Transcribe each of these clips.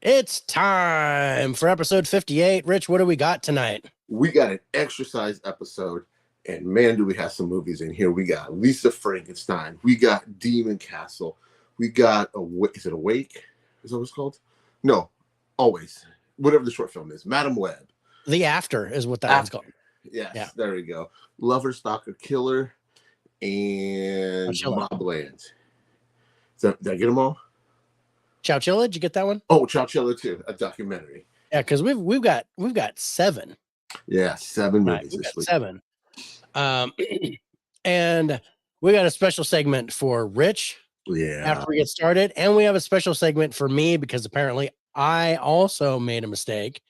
It's time for episode 58. Rich, what do we got tonight? We got an exercise episode, and man, do we have some movies in here. We got Lisa Frankenstein. We got Demon Castle. We got, is it Awake? Is that what it's called? No, Always. Whatever the short film is. Madam Web. The After is what that one's called. Yes, yeah. There we go. Lover, Stalker, Killer, and Mobland. Did I get them all? Chowchilla, did you get that one? Oh, Chowchilla too, a documentary. Yeah, because we've got 7. Yeah, 7 movies this week. 7. And we got a special segment for Rich. Yeah. After we get started, and we have a special segment for me because apparently I also made a mistake.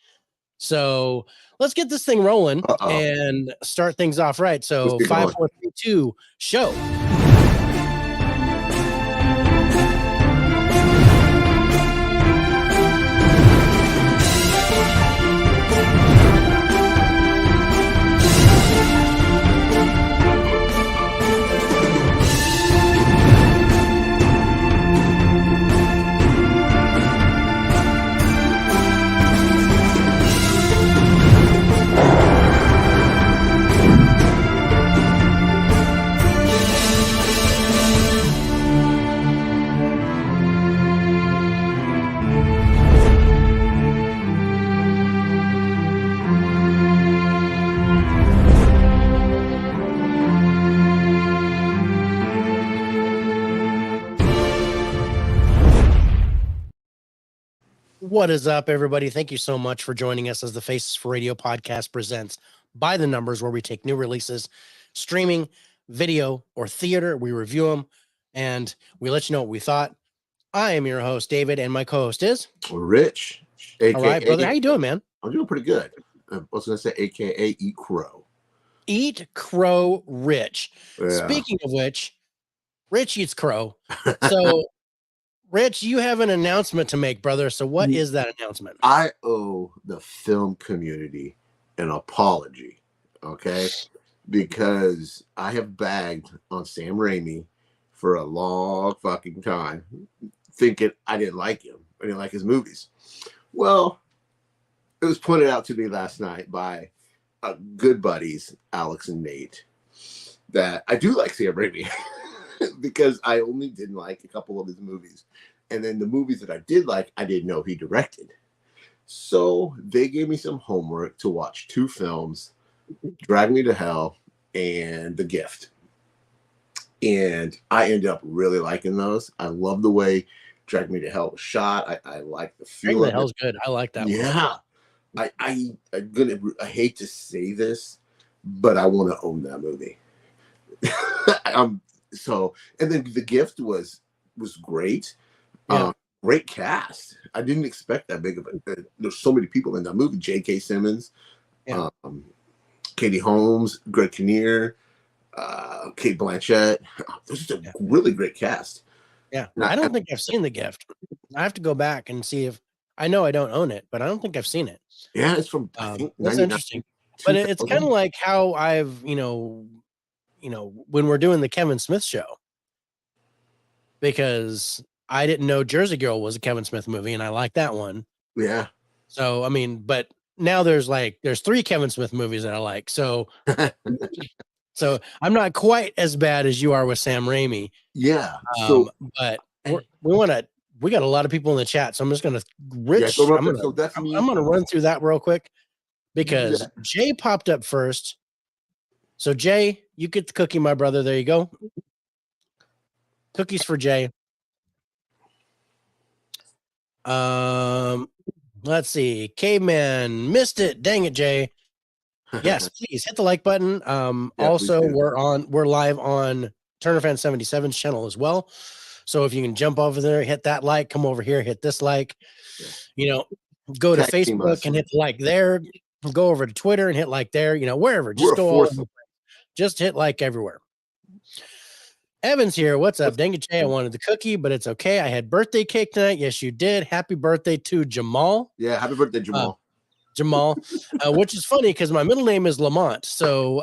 So let's get this thing rolling and start things off right. So 5, 4, 3, 2, show. What is up, everybody? Thank you so much for joining us as the Faces for Radio podcast presents By the Numbers, where we take new releases, streaming, video, or theater. We review them, and we let you know what we thought. I am your host, David, and my co-host is Rich. AKA, all right, brother. How you doing, man? I'm doing pretty good. I was going to say AKA Eat Crow. Eat Crow Rich. Yeah. Speaking of which, Rich eats crow. So... Rich, you have an announcement to make, brother. So what is that announcement? I owe the film community an apology, okay? Because I have bagged on Sam Raimi for a long fucking time, thinking I didn't like him. I didn't like his movies. Well, it was pointed out to me last night by good buddies, Alex and Nate, that I do like Sam Raimi. Because I only didn't like a couple of his movies. And then the movies that I did like, I didn't know he directed. So they gave me some homework to watch 2 films, Drag Me to Hell and The Gift. And I ended up really liking those. I love the way Drag Me to Hell was shot. I like the feel. Drag Me to Hell's good. I like that one. Yeah. I hate to say this, but I want to own that movie. So, and then The Gift was great. Yeah. Great cast. I didn't expect that big of a. There's so many people in that movie. J.K. Simmons, Katie Holmes, Greg Kinnear, Kate Blanchett. This is a really great cast. Yeah, I don't think I've seen The Gift. I have to go back and see if I know I don't own it, but I don't think I've seen it. Yeah, it's from. I think that's interesting. But it's kind of like how I've when we're doing the Kevin Smith show, because I didn't know Jersey Girl was a Kevin Smith movie, and I like that one. Yeah. So, I mean, but now there's 3 Kevin Smith movies that I like. So, so I'm not quite as bad as you are with Sam Raimi. Yeah. But we got a lot of people in the chat. So I'm just going to, Rich, I'm going to run through that real quick because Jay popped up first. So Jay, you get the cookie, my brother. There you go. Cookies for Jay. Let's see. Caveman missed it. Dang it, Jay. Yes, please hit the like button. Also, we're live on Turner Fan 77's channel as well. So if you can jump over there, hit that like, come over here, hit this like. Go to Facebook and hit the like there. Go over to Twitter and hit like there. Wherever. Just go all over. Just hit like everywhere. Evan's here. What's up? Dang it, Jay. I wanted the cookie, but it's okay. I had birthday cake tonight. Yes, you did. Happy birthday to Jamal. Yeah, happy birthday, Jamal. Which is funny because my middle name is Lamont. So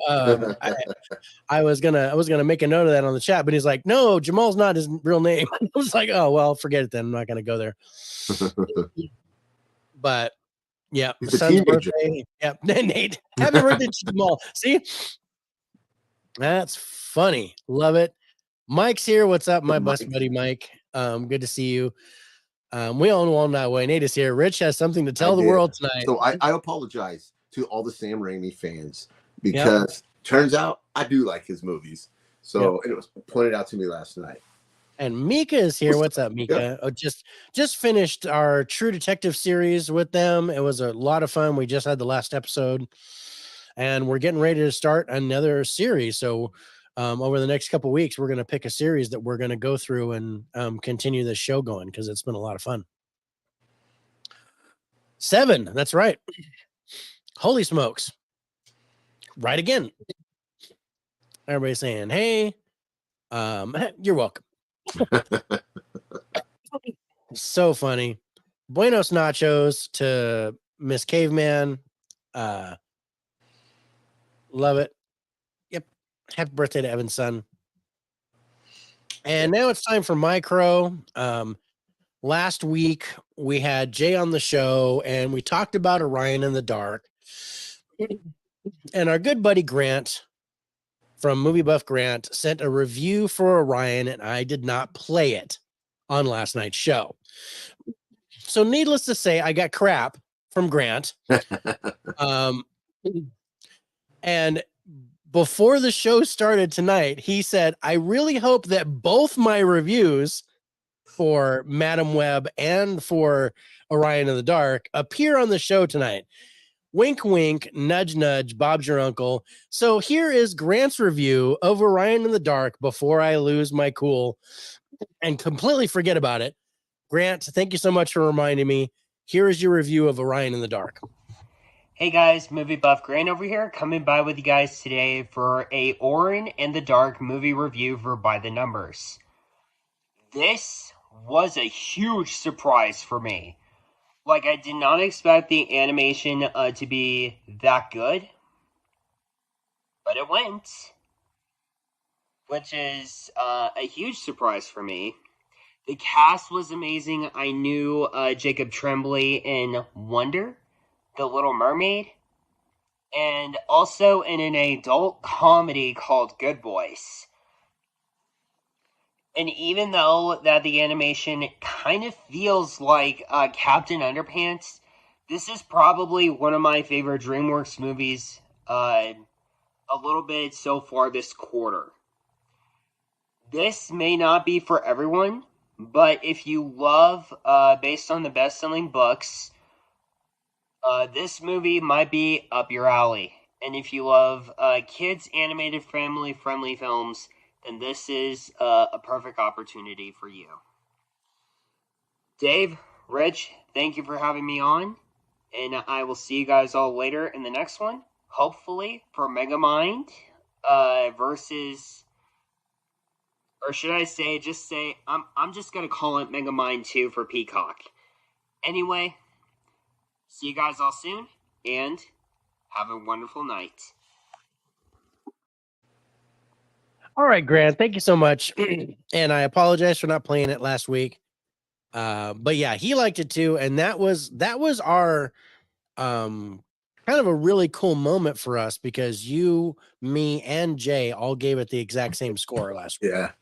I was gonna make a note of that on the chat, but he's like, no, Jamal's not his real name. I was like, oh well, forget it then. I'm not gonna go there. But yeah, He's the a son's teenager. birthday. Yep. Nate, happy birthday to Jamal. See, that's funny. Love it. Mike's here. What's up, my best buddy Mike? Good to see you. We all know that way. Nate is here. Rich has something to tell the world tonight. So I apologize to all the Sam Raimi fans because turns out I do like his movies. So it was pointed out to me last night. And Mika is here. What's up, Mika? Oh, just finished our True Detective series with them. It was a lot of fun. We just had the last episode, and we're getting ready to start another series. So over the next couple of weeks, we're going to pick a series that we're going to go through and continue this show going because it's been a lot of fun. 7. That's right. Holy smokes. Right again. Everybody's saying, hey, you're welcome. So funny. Buenos nachos to Miss Caveman. Love it. Yep. Happy birthday to Evan's son. And now it's time for Micro. Last week we had Jay on the show and we talked about Orion in the Dark. And our good buddy Grant from Movie Buff Grant sent a review for Orion, and I did not play it on last night's show. So needless to say, I got crap from Grant. And before the show started tonight, he said, I really hope that both my reviews for Madam Web and for Orion in the Dark appear on the show tonight. Wink, wink, nudge, nudge, Bob's your uncle. So here is Grant's review of Orion in the Dark before I lose my cool and completely forget about it. Grant, thank you so much for reminding me. Here is your review of Orion in the Dark. Hey guys, Movie Buff Grant over here, coming by with you guys today for a Orion in the Dark movie review for By the Numbers. This was a huge surprise for me. Like, I did not expect the animation to be that good, but it went, which is a huge surprise for me. The cast was amazing. I knew Jacob Tremblay in Wonder, The Little Mermaid, and also in an adult comedy called Good Boys. And even though that the animation kind of feels like Captain Underpants, this is probably one of my favorite DreamWorks movies a little bit so far this quarter. This may not be for everyone, but if you love, based on the best-selling books, this movie might be up your alley. And if you love kids' animated family-friendly films, then this is a perfect opportunity for you. Dave, Rich, thank you for having me on, and I will see you guys all later in the next one, hopefully for Megamind versus, or should I say, I'm just going to call it Megamind 2 for Peacock. Anyway, see you guys all soon, and have a wonderful night. All right, Grant, thank you so much. And I apologize for not playing it last week. But yeah, he liked it too. And that was our kind of a really cool moment for us because you, me, and Jay all gave it the exact same score last week. Yeah.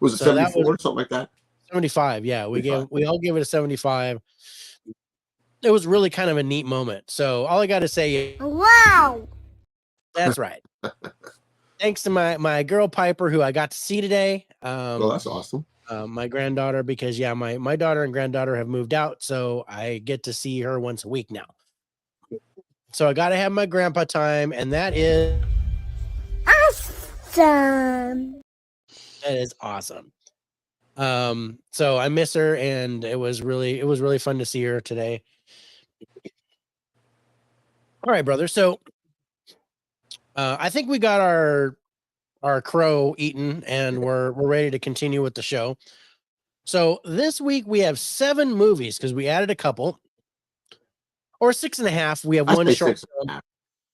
Was it 74 or something like that? 75, yeah. We all gave it a 75. It was really kind of a neat moment. So all I got to say is, wow. That's right. Thanks to my girl Piper, who I got to see today. Well, that's awesome. My granddaughter, because my daughter and granddaughter have moved out, so I get to see her once a week now. So I got to have my grandpa time, and that is awesome. That is awesome. So I miss her, and it was really fun to see her today. All right, brother. So I think we got our crow eaten, and we're ready to continue with the show. So this week we have 7 movies because we added a couple, or 6.5. We have one short film.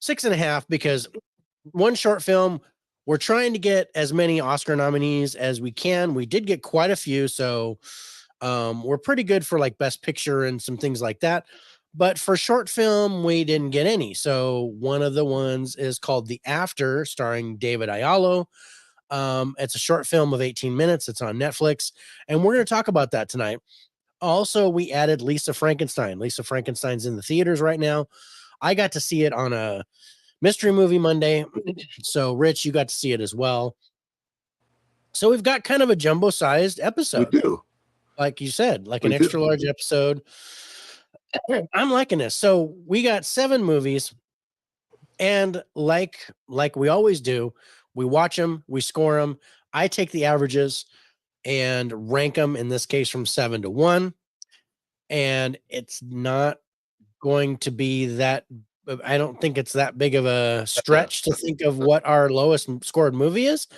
6.5 because one short film. We're trying to get as many Oscar nominees as we can. We did get quite a few, so we're pretty good for like Best Picture and some things like that. But for short film, we didn't get any. So one of the ones is called The After, starring David Ayalo. It's a short film of 18 minutes. It's on Netflix, and we're going to talk about that tonight. Also, we added Lisa Frankenstein. Lisa Frankenstein's in the theaters right now. I got to see it on a Mystery Movie Monday. So, Rich, you got to see it as well. So we've got kind of a jumbo-sized episode. We do. Like you said, like an extra large episode. I'm liking this. So we got 7 movies, and like we always do, we watch them, we score them. I take the averages and rank them, in this case from 7 to 1. And it's not going to be that, I don't think it's that big of a stretch to think of what our lowest scored movie is.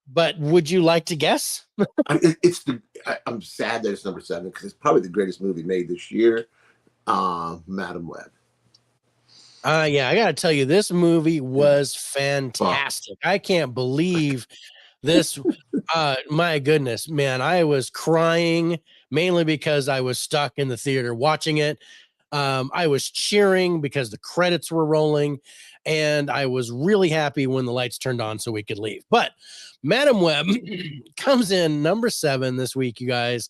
But would you like to guess? I'm sad that it's number 7 because it's probably the greatest movie made this year. Madam Web. Yeah, I gotta tell you, this movie was fantastic. I can't believe this. My goodness, man, I was crying mainly because I was stuck in the theater watching it. I was cheering because the credits were rolling, and I was really happy when the lights turned on so we could leave. But Madam Web comes in number 7 this week, you guys.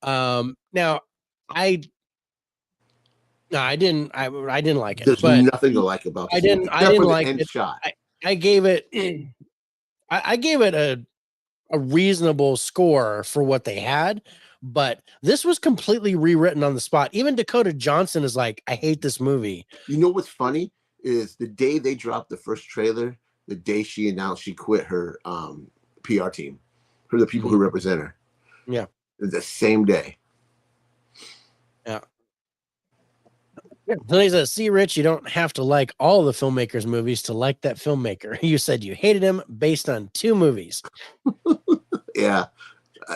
Now I didn't like it. There's nothing to like about this. I didn't like it. Shot. I gave it a reasonable score for what they had, but this was completely rewritten on the spot. Even Dakota Johnson is like, I hate this movie. You know what's funny is the day they dropped the first trailer, the day she announced she quit her PR team, for the people who represent her. Yeah. The same day. Yeah. So he says, see, Rich, you don't have to like all the filmmakers' movies to like that filmmaker. You said you hated him based on 2 movies. Yeah,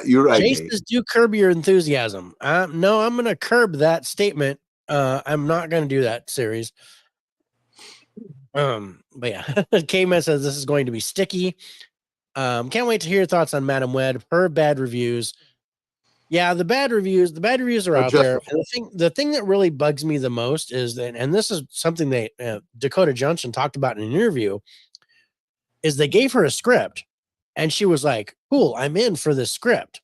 you're right. Jace says, do curb your enthusiasm. No, I'm going to curb that statement. I'm not going to do that series. But yeah, K-Man says this is going to be sticky. Can't wait to hear your thoughts on Madam Web. Her bad reviews. Yeah, the bad reviews are out there. And the thing that really bugs me the most is that, and this is something that Dakota Johnson talked about in an interview, is they gave her a script, and she was like, "Cool, I'm in for this script."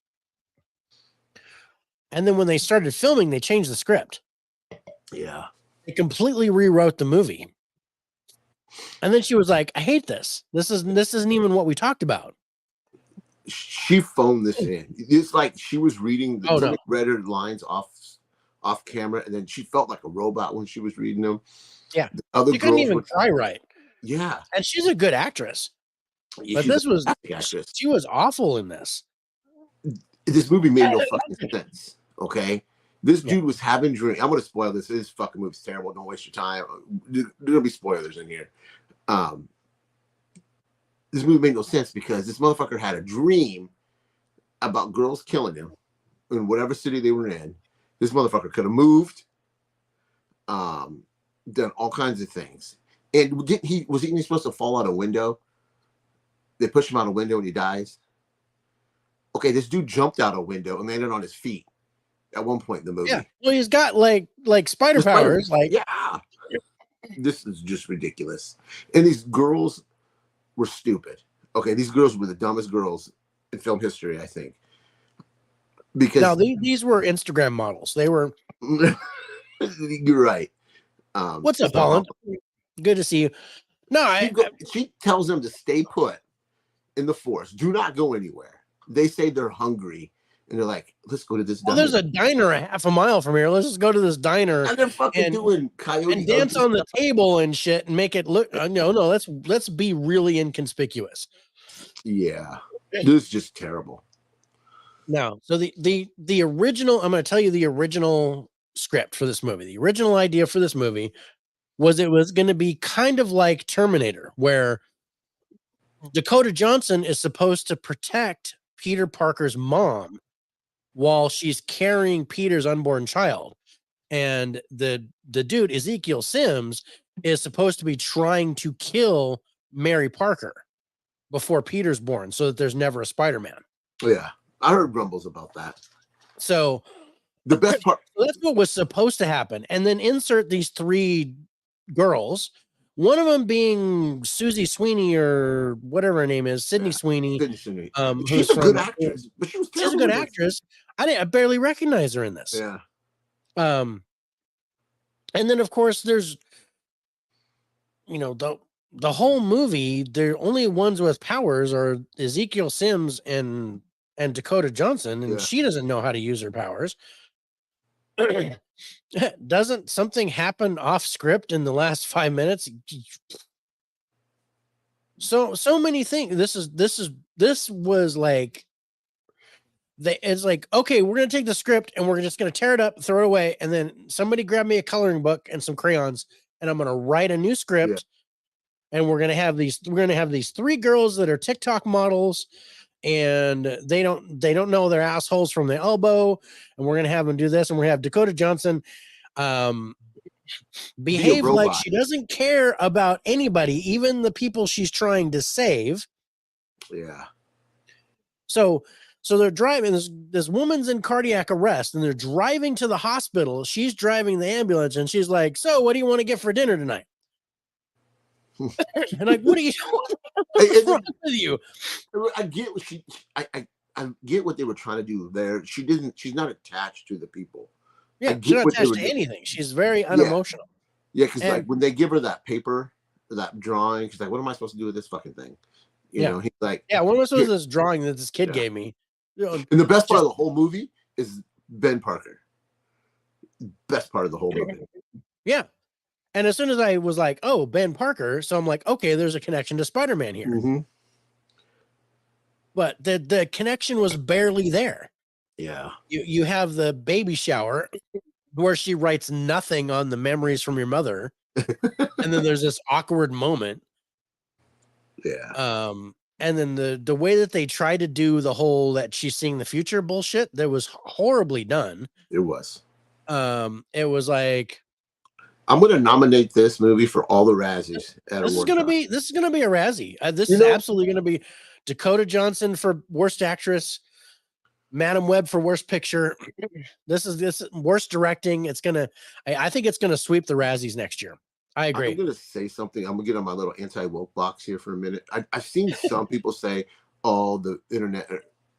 And then when they started filming, they changed the script. Yeah, they completely rewrote the movie. And then she was like, "I hate this. This isn't even what we talked about." She phoned this in. It's like she was reading read her lines off camera, and then she felt like a robot when she was reading them. Yeah, she couldn't even try right. Yeah, and she's a good actress. Yeah, but she was awful in this. This movie made no fucking sense. Okay, this dude was having dreams. I'm gonna spoil this. This fucking movie's terrible. Don't waste your time. There'll be spoilers in here. This movie made no sense because this motherfucker had a dream about girls killing him in whatever city they were in. This motherfucker could have moved, done all kinds of things. And was he supposed to fall out a window? They push him out a window and he dies. Okay, this dude jumped out a window and landed on his feet at one point in the movie. Yeah, well, he's got like spider powers. Yeah, this is just ridiculous. And these girls were stupid. Okay, these girls were the dumbest girls in film history, I think. Because now these were Instagram models. They were. You're right. What's up, Holland? Good to see you. No, she tells them to stay put in the forest. Do not go anywhere. They say they're hungry, and they're like, "Let's go to this diner." There's a diner a half a mile from here. Let's just go to this diner. And they're fucking doing coyote and dance on the table and shit, and make it look. No. Let's be really inconspicuous. Yeah, this is just terrible. No, so the original. I'm going to tell you the original script for this movie. The original idea for this movie was it was going to be kind of like Terminator, where Dakota Johnson is supposed to protect Peter Parker's mom while she's carrying Peter's unborn child. And the dude, Ezekiel Sims, is supposed to be trying to kill Mary Parker before Peter's born so that there's never a Spider-Man. Yeah, I heard grumbles about that. So The best part. That's what was supposed to happen. And then insert these 3 girls, one of them being Susie Sweeney or whatever her name is, Sydney Sweeney. She's a good actress, but she was terrible. She's a good actress. I barely recognize her in this. Yeah. And then of course there's, the whole movie, the only ones with powers are Ezekiel Sims and Dakota Johnson, and she doesn't know how to use her powers. Doesn't something happen off script in the last 5 minutes? So many things. This was like, it's like, okay, we're gonna take the script and we're just gonna tear it up, throw it away, and then somebody grab me a coloring book and some crayons, and I'm gonna write a new script. And we're gonna have these 3 girls that are TikTok models, and they don't know their assholes from the elbow, and we're gonna have them do this, and we're gonna have Dakota Johnson behave like she doesn't care about anybody, even the people she's trying to save. Yeah. So they're driving. This woman's in cardiac arrest, and they're driving to the hospital. She's driving the ambulance, and she's like, "So, what do you want to get for dinner tonight?" And like, what are you? What's wrong with you? I get what I get what they were trying to do there. She's not attached to the people. Yeah, she's not attached to anything. She's very unemotional. Yeah, because like when they give her that paper, that drawing, she's like, "What am I supposed to do with this fucking thing?" You know, he's like, "Yeah, what am I supposed to do with this drawing that this kid gave me?" And the best part of the whole movie is Ben Parker. Best part of the whole movie. Yeah. And as soon as I was like, "Oh, Ben Parker," so I'm like, "Okay, there's a connection to Spider-Man here." Mm-hmm. But the connection was barely there. Yeah. You have the baby shower where she writes nothing on the memories from your mother, and then there's this awkward moment. Yeah. And then the way that they try to do the whole that she's seeing the future bullshit, that was horribly done. It was. It was like, I'm going to nominate this movie for all the Razzies. This is going to be a Razzie. This is absolutely going to be Dakota Johnson for worst actress, Madam Web for worst picture. This worst directing. I think it's gonna sweep the Razzies next year. I agree. I'm going to say something. I'm going to get on my little anti-woke box here for a minute. I've seen some people say, "Oh, the internet,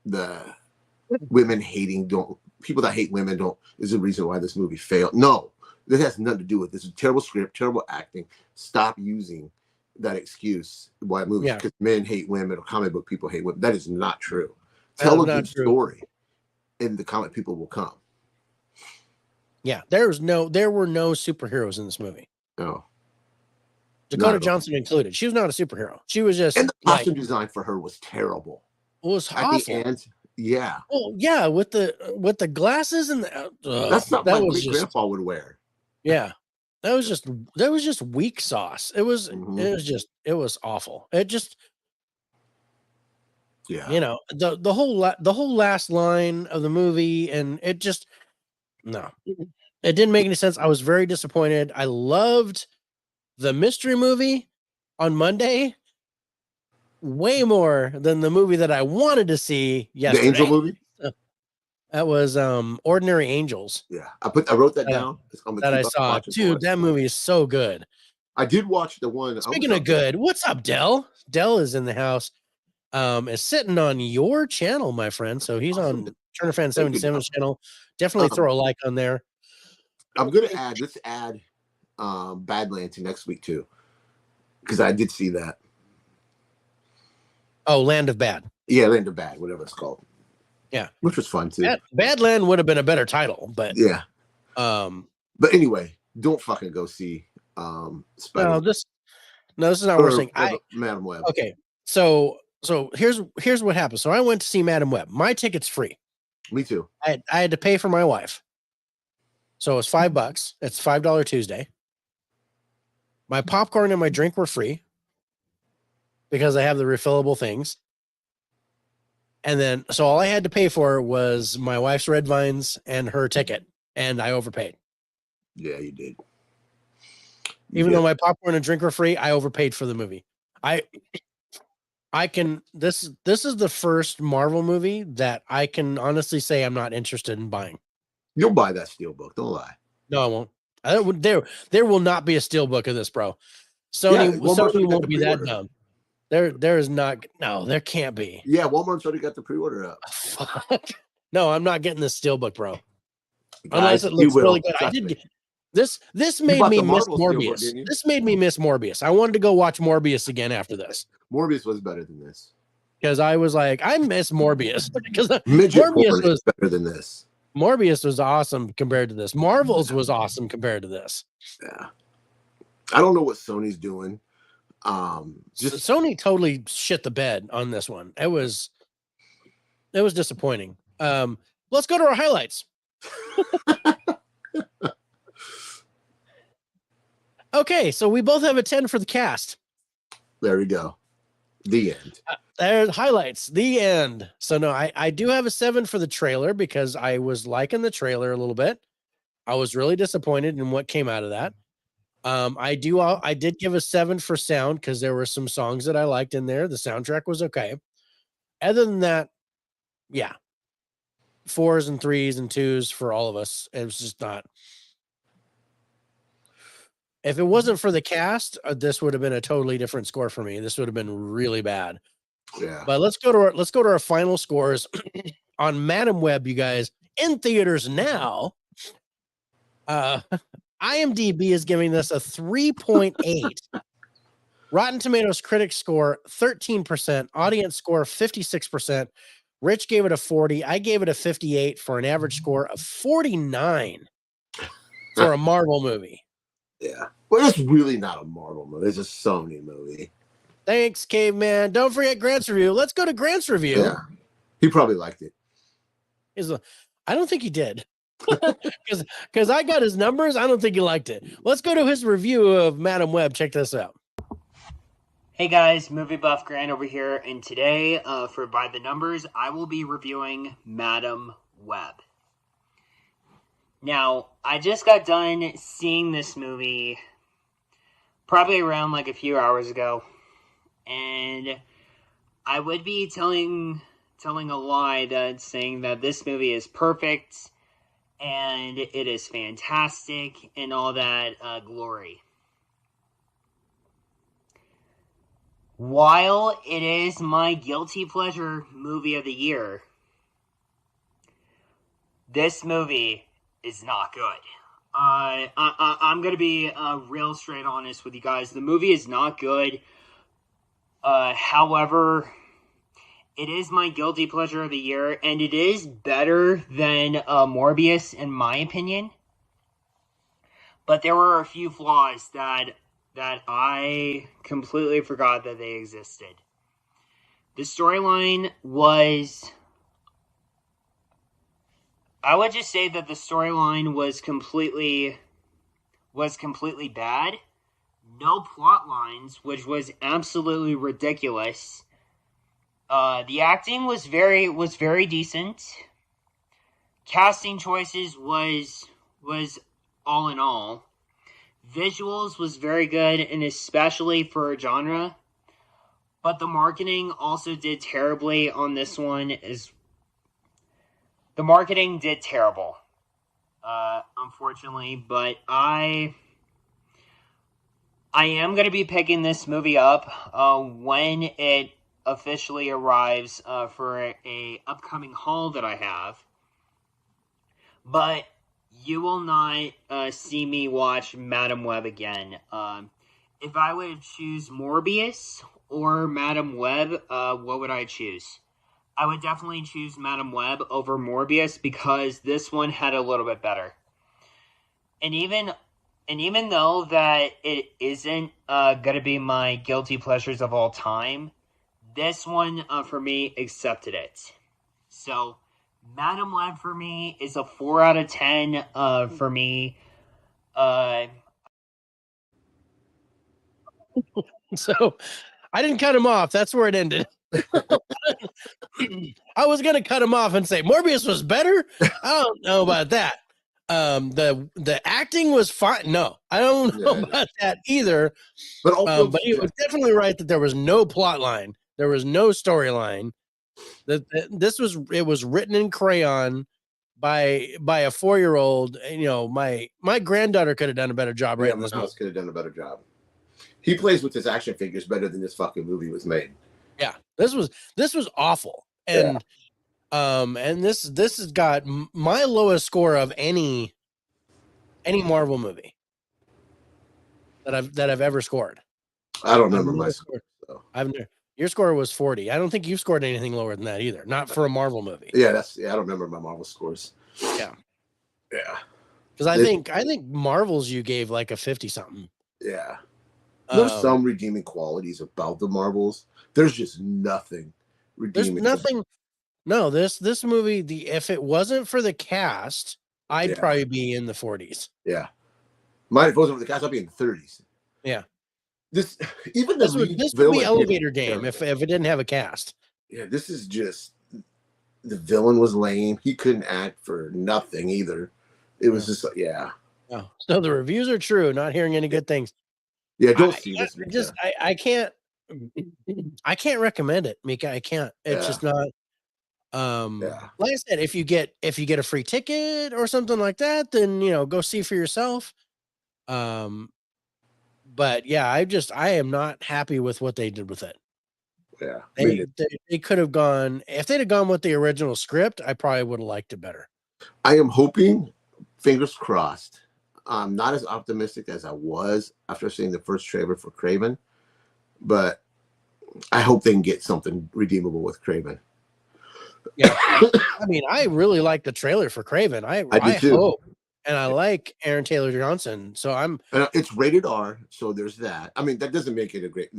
the women hating people that hate women is the reason why this movie failed." No. This has nothing to do with this. It's a terrible script, terrible acting. Stop using that excuse why movies because men hate women or comic book people hate women. That is not true. Tell a good story, and the comic people will come. Yeah, there were no superheroes in this movie. No, Dakota Johnson included. She was not a superhero. She was just, and the costume design for her was terrible. It was awful. At the end, yeah. Oh yeah, with the glasses and that's not what my grandpa would wear. Yeah, that was just weak sauce. It was awful. It just, the whole last line of the movie, and it just it didn't make any sense. I was very disappointed. I loved the mystery movie on Monday way more than the movie that I wanted to see yesterday. The Angel movie. That was Ordinary Angels. Yeah, I wrote that down. That I saw. Dude, that movie is so good. I did watch the one. Speaking of good, what's up, Dell? Dell is in the house. Is sitting on your channel, my friend. So he's on Turner Fan 77's channel. Definitely throw a like on there. I'm gonna add Badland to next week too, because I did see that. Oh, Land of Bad. Yeah, Land of Bad, whatever it's called. Yeah, which was fun too. Badland would have been a better title, but yeah. But anyway, don't fucking go see Spider. No, this is not worth saying. Madam Web. Okay, so here's what happened. So I went to see Madam Web. My ticket's free. Me too. I had to pay for my wife. So it's $5. It's $5 Tuesday. My popcorn and my drink were free because I have the refillable things. And then, so all I had to pay for was my wife's red vines and her ticket, and I overpaid. Yeah, you did. Even though my popcorn and drink were free, I overpaid for the movie. This is the first Marvel movie that I can honestly say I'm not interested in buying. You'll buy that steelbook. Don't lie. No, I won't. There will not be a steelbook of this, bro. Sony won't be that dumb. There is not. No, there can't be. Yeah, Walmart's already got the pre-order up. Fuck. No, I'm not getting this steelbook, bro. Guys, unless it looks really good. I did. This made me miss Morbius. This made me miss Morbius. I wanted to go watch Morbius again after this. Morbius was better than this. Because I was like, I miss Morbius. Because Morbius was better than this. Morbius was awesome compared to this. Marvel's was awesome compared to this. Yeah. I don't know what Sony's doing. Sony totally shit the bed on this one. It was disappointing. Let's go to our highlights. Okay, so we both have a 10 for the cast. There we go. The end. There's highlights. The end. So no, I do have a 7 for the trailer because I was liking the trailer a little bit. I was really disappointed in what came out of that. I did give a 7 for sound because there were some songs that I liked in there. The soundtrack was okay. Other than that, yeah, 4s and 3s and 2s for all of us. It was just not. If it wasn't for the cast, this would have been a totally different score for me. This would have been really bad. Yeah. But let's go to our final scores on Madam Web, you guys, in theaters now. IMDb is giving this a 3.8. Rotten Tomatoes critics score 13%, audience score 56%. Rich gave it a 40. I gave it a 58 for an average score of 49 for a Marvel movie. Yeah. Well, it's really not a Marvel movie. It's a Sony movie. Thanks, Caveman. Don't forget Grant's review. Let's go to Grant's review. Yeah. He probably liked it. I don't think he did. Because I got his numbers. I don't think he liked it. Let's go to his review of Madam Web. Check this out. Hey guys, Movie Buff Grant over here, and today, for By the Numbers, I will be reviewing Madam Web. Now, I just got done seeing this movie probably around like a few hours ago, and I would be telling a lie that saying that this movie is perfect and it is fantastic and all that glory. While it is my guilty pleasure movie of the year, this movie is not good. I'm going to be real straight honest with you guys. The movie is not good. However, it is my guilty pleasure of the year, and it is better than Morbius, in my opinion. But there were a few flaws that I completely forgot that they existed. The storyline was... I would just say that the storyline was completely bad. No plot lines, which was absolutely ridiculous. The acting was very decent. Casting choices was all in all. Visuals was very good, and especially for a genre. But the marketing also did terribly on this one. The marketing did terrible, unfortunately. But I am going to be picking this movie up when it officially arrives for a upcoming haul that I have. But you will not see me watch Madam Web again. If I would choose Morbius or Madam Web, what would I choose? I would definitely choose Madam Web over Morbius because this one had a little bit better. And even though that it isn't going to be my guilty pleasures of all time, this one for me accepted it. So Madam Web for me is a 4 out of 10 for me. So I didn't cut him off. That's where it ended. I was gonna cut him off and say Morbius was better. I don't know about that. The acting was fine. No, I don't know about that either. But he was definitely right that there was no plot line. There was no storyline. It was written in crayon by a 4-year-old. You know, my granddaughter could have done a better job writing this my movie. house could have done a better job. He plays with his action figures better than this fucking movie was made. Yeah, this was awful, and this has got my lowest score of any Marvel movie that I've ever scored. I don't remember my score. So. Your score was 40. I don't think you've scored anything lower than that either. Not for a Marvel movie. Yeah, I don't remember my Marvel scores. Yeah. Because I think Marvel's you gave like a 50 something. Yeah. There's some redeeming qualities about the Marvels. There's just nothing redeeming. There's nothing. No, this movie, if it wasn't for the cast, I'd probably be in the 40s. Yeah. If it wasn't for the cast, I'd be in the 30s. Yeah. This would be elevator game if it didn't have a cast. Yeah, this is just the villain was lame. He couldn't act for nothing either. It was just like, Oh, so the reviews are true. Not hearing any good things. Yeah, don't see this. I can't recommend it, Mika. I can't. It's just not. Like I said, if you get a free ticket or something like that, then go see for yourself. But yeah, I am not happy with what they did with it. Yeah, they could have gone, if they'd have gone with the original script, I probably would have liked it better. I am hoping, fingers crossed. I'm not as optimistic as I was after seeing the first trailer for Kraven, but I hope they can get something redeemable with Kraven. Yeah, I mean, I really like the trailer for Kraven. I do too. Hope, and I like Aaron Taylor Johnson, so it's rated R, so there's that. I mean, that doesn't make it a great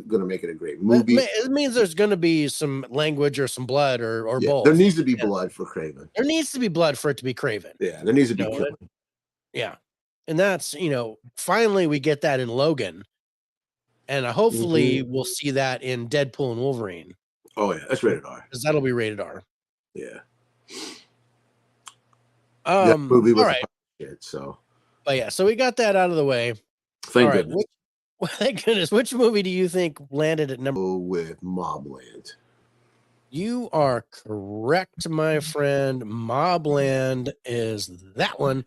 movie. It means there's going to be some language or some blood or both. There needs to be blood for Kraven. There needs to be blood for it to be Kraven. Yeah, there needs to be killing. Yeah, and that's finally we get that in Logan, and hopefully we'll see that in Deadpool and Wolverine. Oh yeah, that's rated R. Because that'll be rated R. Yeah. That movie was all right. So. But yeah, so we got that out of the way. Thank goodness. Thank goodness. Which movie do you think landed at number? With Mobland. You are correct, my friend. Mobland is that one.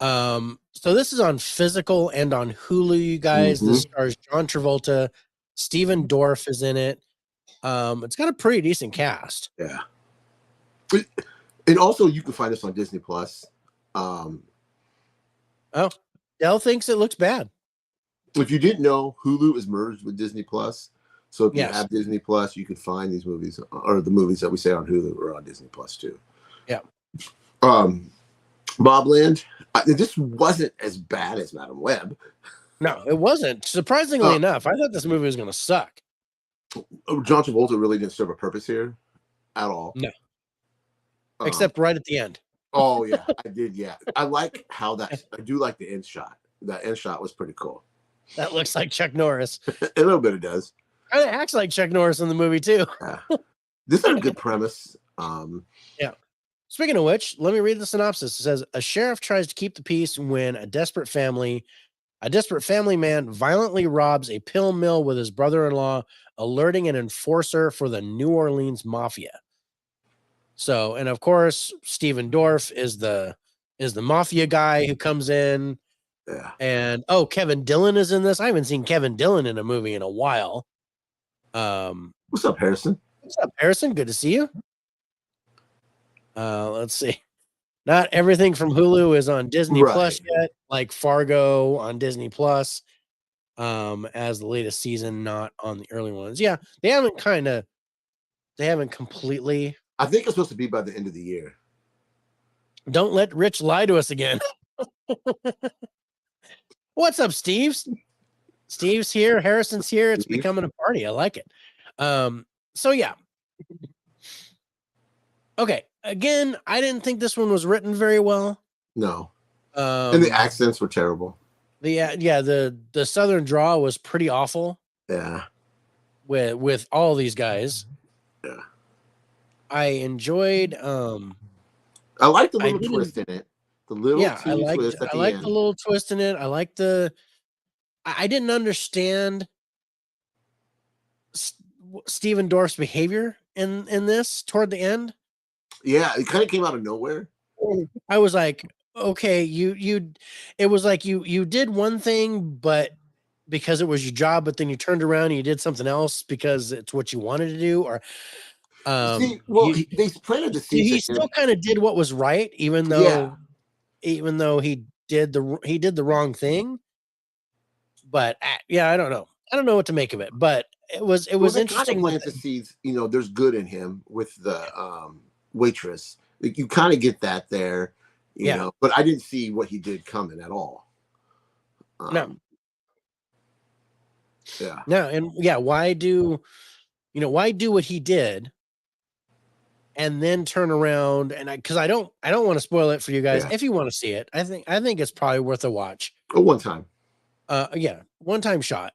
So this is on Physical and on Hulu, you guys. This stars John Travolta. Steven Dorff is in it. It's got a pretty decent cast. Yeah. And also you can find this on Disney Plus. Dell thinks it looks bad. If you didn't know, Hulu is merged with Disney Plus. So if you have Disney Plus, you can find these movies, or the movies that we say on Hulu or on Disney Plus too. Yeah. Mobland, this wasn't as bad as Madam Web. No, it wasn't. Surprisingly enough, I thought this movie was going to suck. John Travolta really didn't serve a purpose here at all. No. Except right at the end. Oh yeah, I did. Yeah, I like how I do like the end shot. That end shot was pretty cool. That looks like Chuck Norris. A little bit it does. It acts like Chuck Norris in the movie too. This is a good premise. Yeah. Speaking of which, let me read the synopsis. It says a sheriff tries to keep the peace when a desperate family man violently robs a pill mill with his brother-in-law, alerting an enforcer for the New Orleans mafia. So, and of course, Steven Dorff is the mafia guy who comes in. Yeah. And Kevin Dillon is in this. I haven't seen Kevin Dillon in a movie in a while. What's up, Harrison? What's up, Harrison? Good to see you. Let's see. Not everything from Hulu is on Disney Plus yet, like Fargo on Disney Plus. As the latest season, not on the early ones. Yeah, they haven't completely. I think it's supposed to be by the end of the year. Don't let Rich lie to us again. What's up, Steve? Steve's here. Harrison's here. It's becoming a party. I like it. So yeah. Okay. Again, I didn't think this one was written very well. No. And the accents were terrible. The Southern draw was pretty awful. Yeah. With all these guys. Yeah. I enjoyed I like the little twist in it. The little twist at the end. I like the little twist in it. I like I didn't understand Steven Dorff's behavior in this toward the end. Yeah, it kind of came out of nowhere. I was like, okay, it was like you did one thing, but because it was your job, but then you turned around and you did something else because it's what you wanted to do, or See, well, they planted the seeds. he still kind of did what was right, even though he did the wrong thing. But yeah, I don't know what to make of it, but it was interesting. Kind of plant the seeds, there's good in him with the waitress. Like, you kind of get that there, know, but I didn't see what he did coming at all. No. Yeah. No, and why do what he did and then turn around and because I don't want to spoil it for you guys. If you want to see it, I think it's probably worth a watch. One time. One time shot.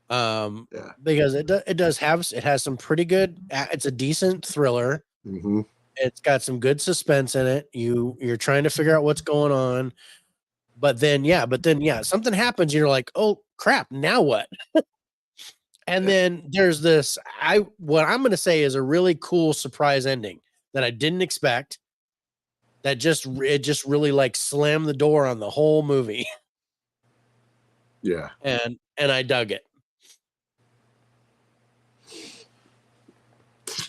Because it has some pretty good, it's a decent thriller. Mm-hmm. It's got some good suspense in it. You're trying to figure out what's going on, but then something happens and you're like, oh crap, now what? And then there's this, what I'm going to say is a really cool surprise ending that I didn't expect. That just really like slammed the door on the whole movie. Yeah. And I dug it.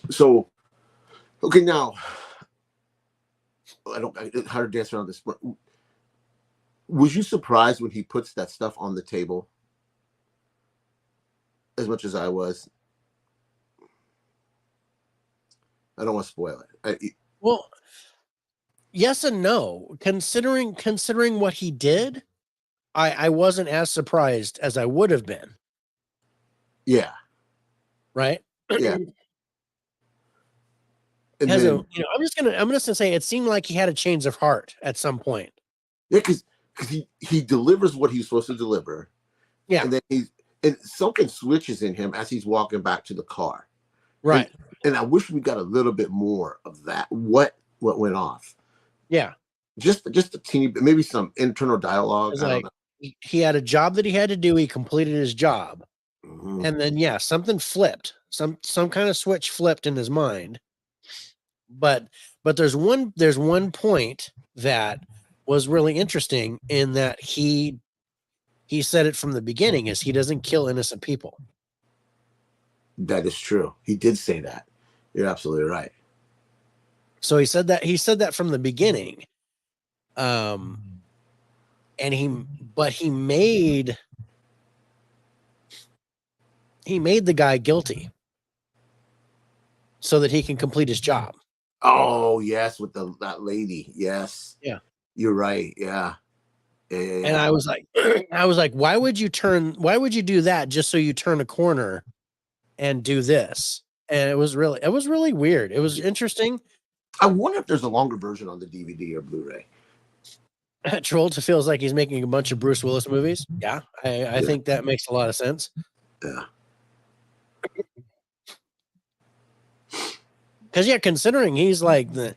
So, okay, now it's hard to dance around this. But was you surprised when he puts that stuff on the table? As much as I was. I don't want to spoil it. Well, yes and no. Considering what he did, I wasn't as surprised as I would have been. Yeah. Right? Yeah. I'm just gonna say it seemed like he had a change of heart at some point. Yeah, because he delivers what he's supposed to deliver. Yeah. And then something switches in him as he's walking back to the car. Right. And I wish we got a little bit more of that. What went off? Yeah. Just a teeny bit, maybe some internal dialogue. I don't know. He had a job that he had to do. He completed his job. Mm-hmm. And then something flipped. Some kind of switch flipped in his mind. But there's one point that was really interesting in that he said it from the beginning is he doesn't kill innocent people. That is true. He did say that. You're absolutely right. So he said that from the beginning. And he made the guy guilty so that he can complete his job. Oh, yes, with that lady. Yes. Yeah. You're right. Yeah. And I was like, why would you do that just so you turn a corner and do this? And it was really weird. It was interesting. I wonder if there's a longer version on the DVD or Blu-ray. Travolta feels like he's making a bunch of Bruce Willis movies. Yeah. I think that makes a lot of sense. Yeah. Because considering he's like the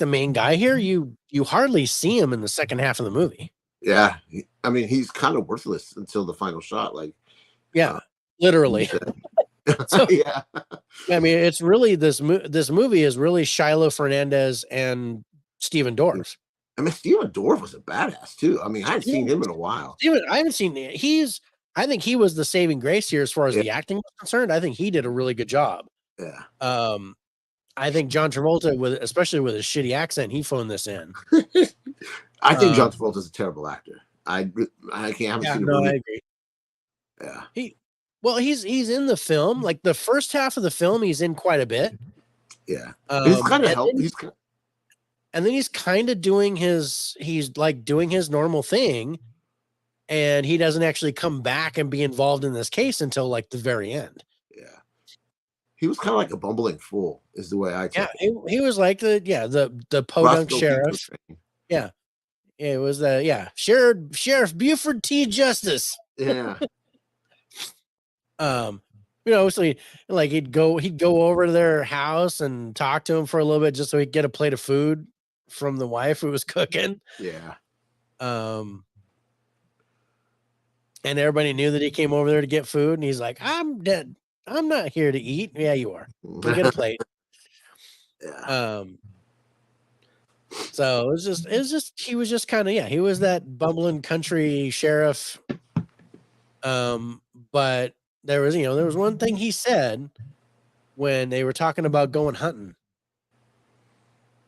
main guy here, you hardly see him in the second half of the movie. Yeah, I mean, he's kind of worthless until the final shot. Like, literally. So, yeah. I mean, it's really this movie is really Shiloh Fernandez and Steven Dorff. I mean, Steven Dorff was a badass too. I mean, I haven't seen him in a while. I haven't seen it. I think he was the saving grace here as far as the acting was concerned. I think he did a really good job. Yeah. I think John Travolta, especially with his shitty accent, he phoned this in. I think John Travolta is a terrible actor. I can't seen him. No, I agree. Yeah. He's in the film. Like the first half of the film, he's in quite a bit. Yeah. He's kind of helped. And then he's kind of doing his normal thing, and he doesn't actually come back and be involved in this case until like the very end. Yeah. He was kind of like a bumbling fool, is the way I take it. He was like the podunk sheriff. Yeah. It was Sheriff Buford T. Justice. Yeah. So he'd go over to their house and talk to him for a little bit just so he'd get a plate of food from the wife who was cooking. Yeah. And everybody knew that he came over there to get food, and he's like, I'm dead. I'm not here to eat. Yeah, you are. You get a plate. Yeah. So it was just he was just kind of, yeah, he was that bumbling country sheriff. But there was one thing he said when they were talking about going hunting.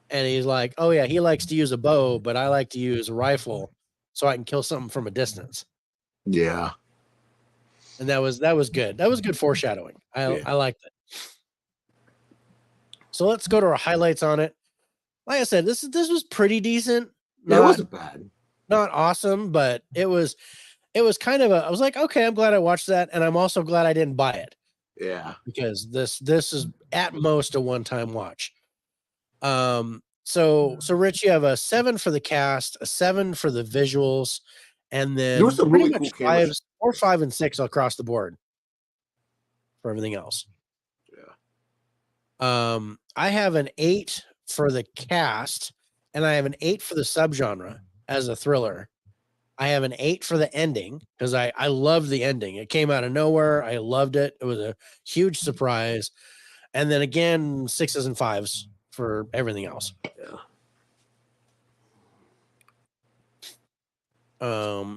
And he's like, "Oh yeah, he likes to use a bow, but I like to use a rifle so I can kill something from a distance." Yeah. And that was good. That was good foreshadowing. I liked it. So let's go to our highlights on it. Like I said, this was pretty decent. It wasn't bad. Not awesome, but it was kind of I was like, okay, I'm glad I watched that, and I'm also glad I didn't buy it. Yeah. Because this is at most a one-time watch. So Rich, you have a 7 for the cast, a 7 for the visuals, and then there was some really cool cameras. 4, 5, and 6 across the board for everything else. Yeah. I have an 8 for the cast, and I have an 8 for the subgenre as a thriller. I have an 8 for the ending because I loved the ending. It came out of nowhere. I loved it. It was a huge surprise. And then again, 6s and 5s for everything else. Yeah.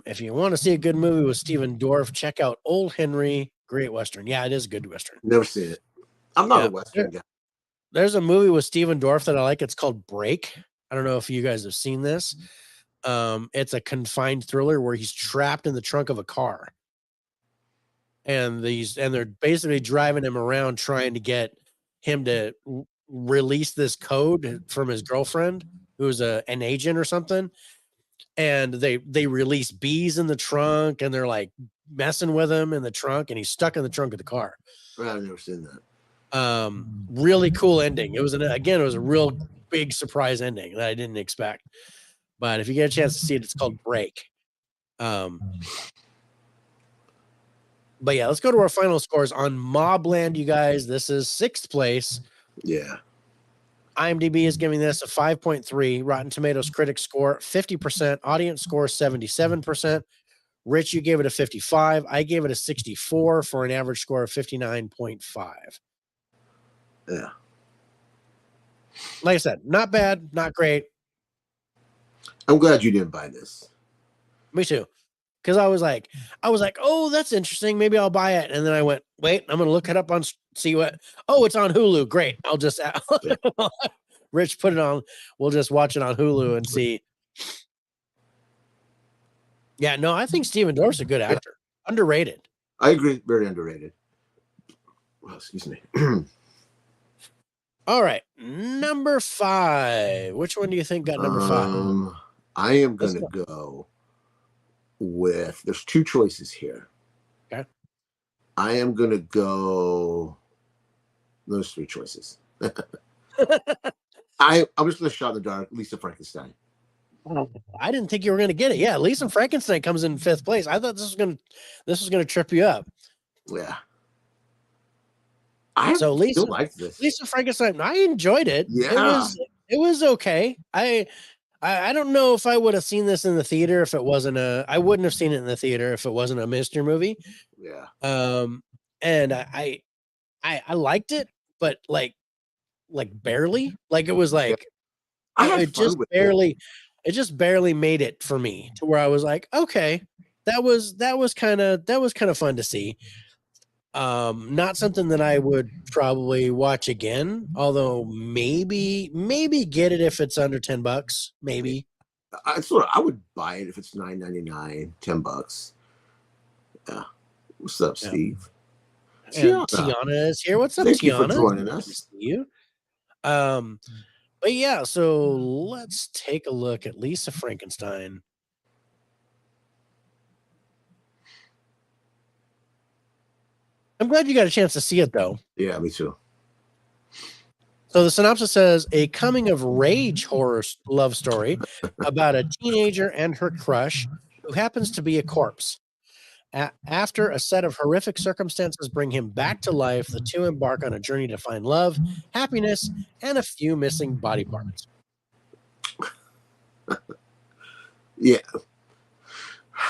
If you want to see a good movie with Stephen Dorff, check out Old Henry, great Western. Yeah, it is a good Western. Never seen it. I'm not a Western guy. There's a movie with Stephen Dorff that I like. It's called Break. I don't know if you guys have seen this. It's a confined thriller where he's trapped in the trunk of a car. And they're basically driving him around trying to get him to release this code from his girlfriend, who's an agent or something. And they release bees in the trunk, and they're like messing with him in the trunk, and he's stuck in the trunk of the car. I've never seen that. Really cool ending. It was a real big surprise ending that I didn't expect. But if you get a chance to see it, it's called Break. But yeah, let's go to our final scores on Mobland, you guys. This is 6th place. Yeah. IMDb is giving this a 5.3. Rotten Tomatoes critic score 50%. Audience score 77%. Rich, you gave it a 55. I gave it a 64 for an average score of 59.5. Yeah. Like I said, not bad, not great. I'm glad you didn't buy this. Me too. Because I was like, oh, that's interesting. Maybe I'll buy it. And then I went, wait, I'm going to look it up on, see what, oh, it's on Hulu. Great. I'll just, Rich put it on. We'll just watch it on Hulu and see. Yeah, no, I think Stephen Dorff's a good actor. Underrated. I agree. Very underrated. Well, excuse me. All right. Number 5. Which one do you think got number 5? I am going to go with, there's 2 choices here. Okay. I am going to go, those 3 choices. I'm just going to shot in the dark, Lisa Frankenstein. I didn't think you were going to get it. Yeah, Lisa Frankenstein comes in 5th place. I thought this was going to trip you up. Yeah. Lisa liked this. Lisa Frankenstein, I enjoyed it. Yeah. It was okay. I don't know if I would have seen this in the theater if it wasn't I wouldn't have seen it in the theater if it wasn't a mystery movie. Yeah. And I liked it, but like barely. Like it was like it just barely made it for me to where I was like, okay, that was kind of fun to see. Not something that I would probably watch again, although maybe get it if it's under $10, maybe. I would buy it if it's $9.99, $10. Yeah. What's up, Steve? Tiana is here. What's up, Thank Tiana? You for joining us. Nice to see you. But yeah, so let's take a look at Lisa Frankenstein. I'm glad you got a chance to see it, though. Yeah, me too. So the synopsis says a coming-of-rage horror love story about a teenager and her crush who happens to be a corpse. After a set of horrific circumstances bring him back to life, the two embark on a journey to find love, happiness, and a few missing body parts. Yeah.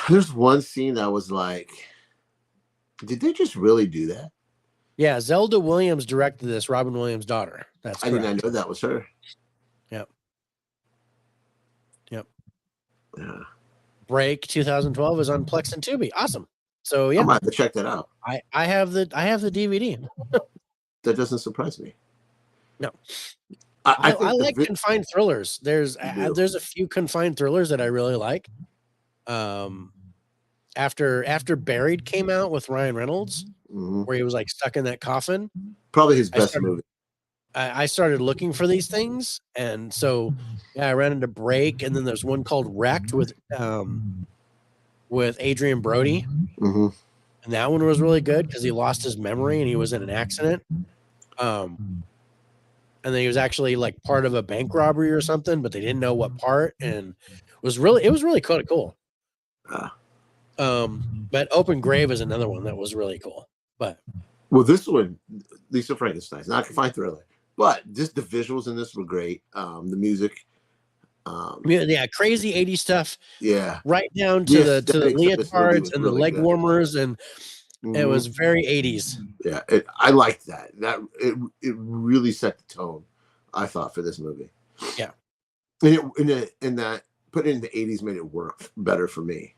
There's one scene that was like, did they just really do that? Yeah, Zelda Williams directed this, Robin Williams' daughter. That's correct. I did not know that was her. Yep. Yeah. Break 2012 is on Plex and Tubi. Awesome. So yeah, I might have to check that out. I have the DVD. That doesn't surprise me. No. I I think like confined thrillers. There's a few confined thrillers that I really like. After Buried came out with Ryan Reynolds, where he was like stuck in that coffin, probably his best movie. I started looking for these things, and so yeah, I ran into Break, and then there's one called Wrecked with Adrian Brody, and that one was really good because he lost his memory and he was in an accident. And then he was actually like part of a bank robbery or something, but they didn't know what part, and it was really kind of cool. But Open Grave is another one that was really cool. But well, this one, Lisa Frankenstein's not a confined thriller, but just the visuals in this were great. The music, yeah, crazy 80s stuff. Yeah, right down to the leotards and the leg warmers, and it was very 80s. Yeah, I liked that. It really set the tone, I thought, for this movie. Yeah, and that put it in the 80s made it work better for me.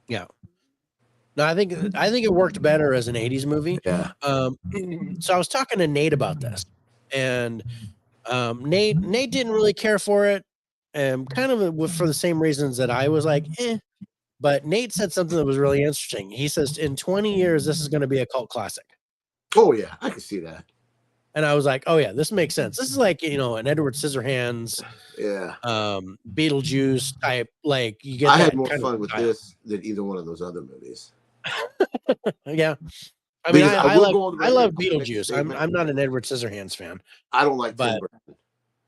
Yeah. No, I think it worked better as an 80s movie. Yeah. So I was talking to Nate about this, and Nate didn't really care for it, and kind of for the same reasons that I was like, eh. But Nate said something that was really interesting. He says, in 20 years, this is going to be a cult classic. Oh yeah, I can see that. And I was like, oh yeah, this makes sense. This is like, an Edward Scissorhands, Beetlejuice type. Like you get. I had more fun with this than either one of those other movies. Yeah, I mean, I love Beetlejuice. I'm not an Edward Scissorhands fan. I don't like Tim Burton.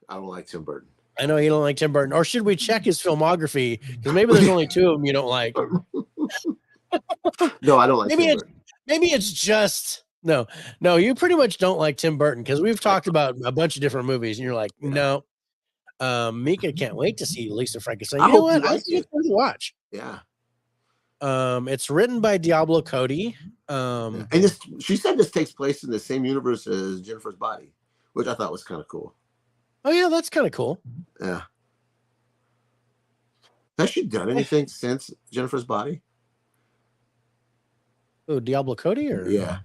I don't like Tim Burton. I know you don't like Tim Burton. Or should we check his filmography? Because maybe there's only two of them you don't like. No, I don't like Tim Burton. Maybe it's just no. You pretty much don't like Tim Burton because we've talked about a bunch of different movies, and you're like, no. Mika can't wait to see Lisa Frankenstein. You know what? I think it's worth a watch. Yeah. It's written by Diablo Cody. And she said this takes place in the same universe as Jennifer's Body, which I thought was kind of cool. Oh yeah, that's kind of cool. Yeah. Has she done anything since Jennifer's Body? Oh, Diablo Cody, or yeah,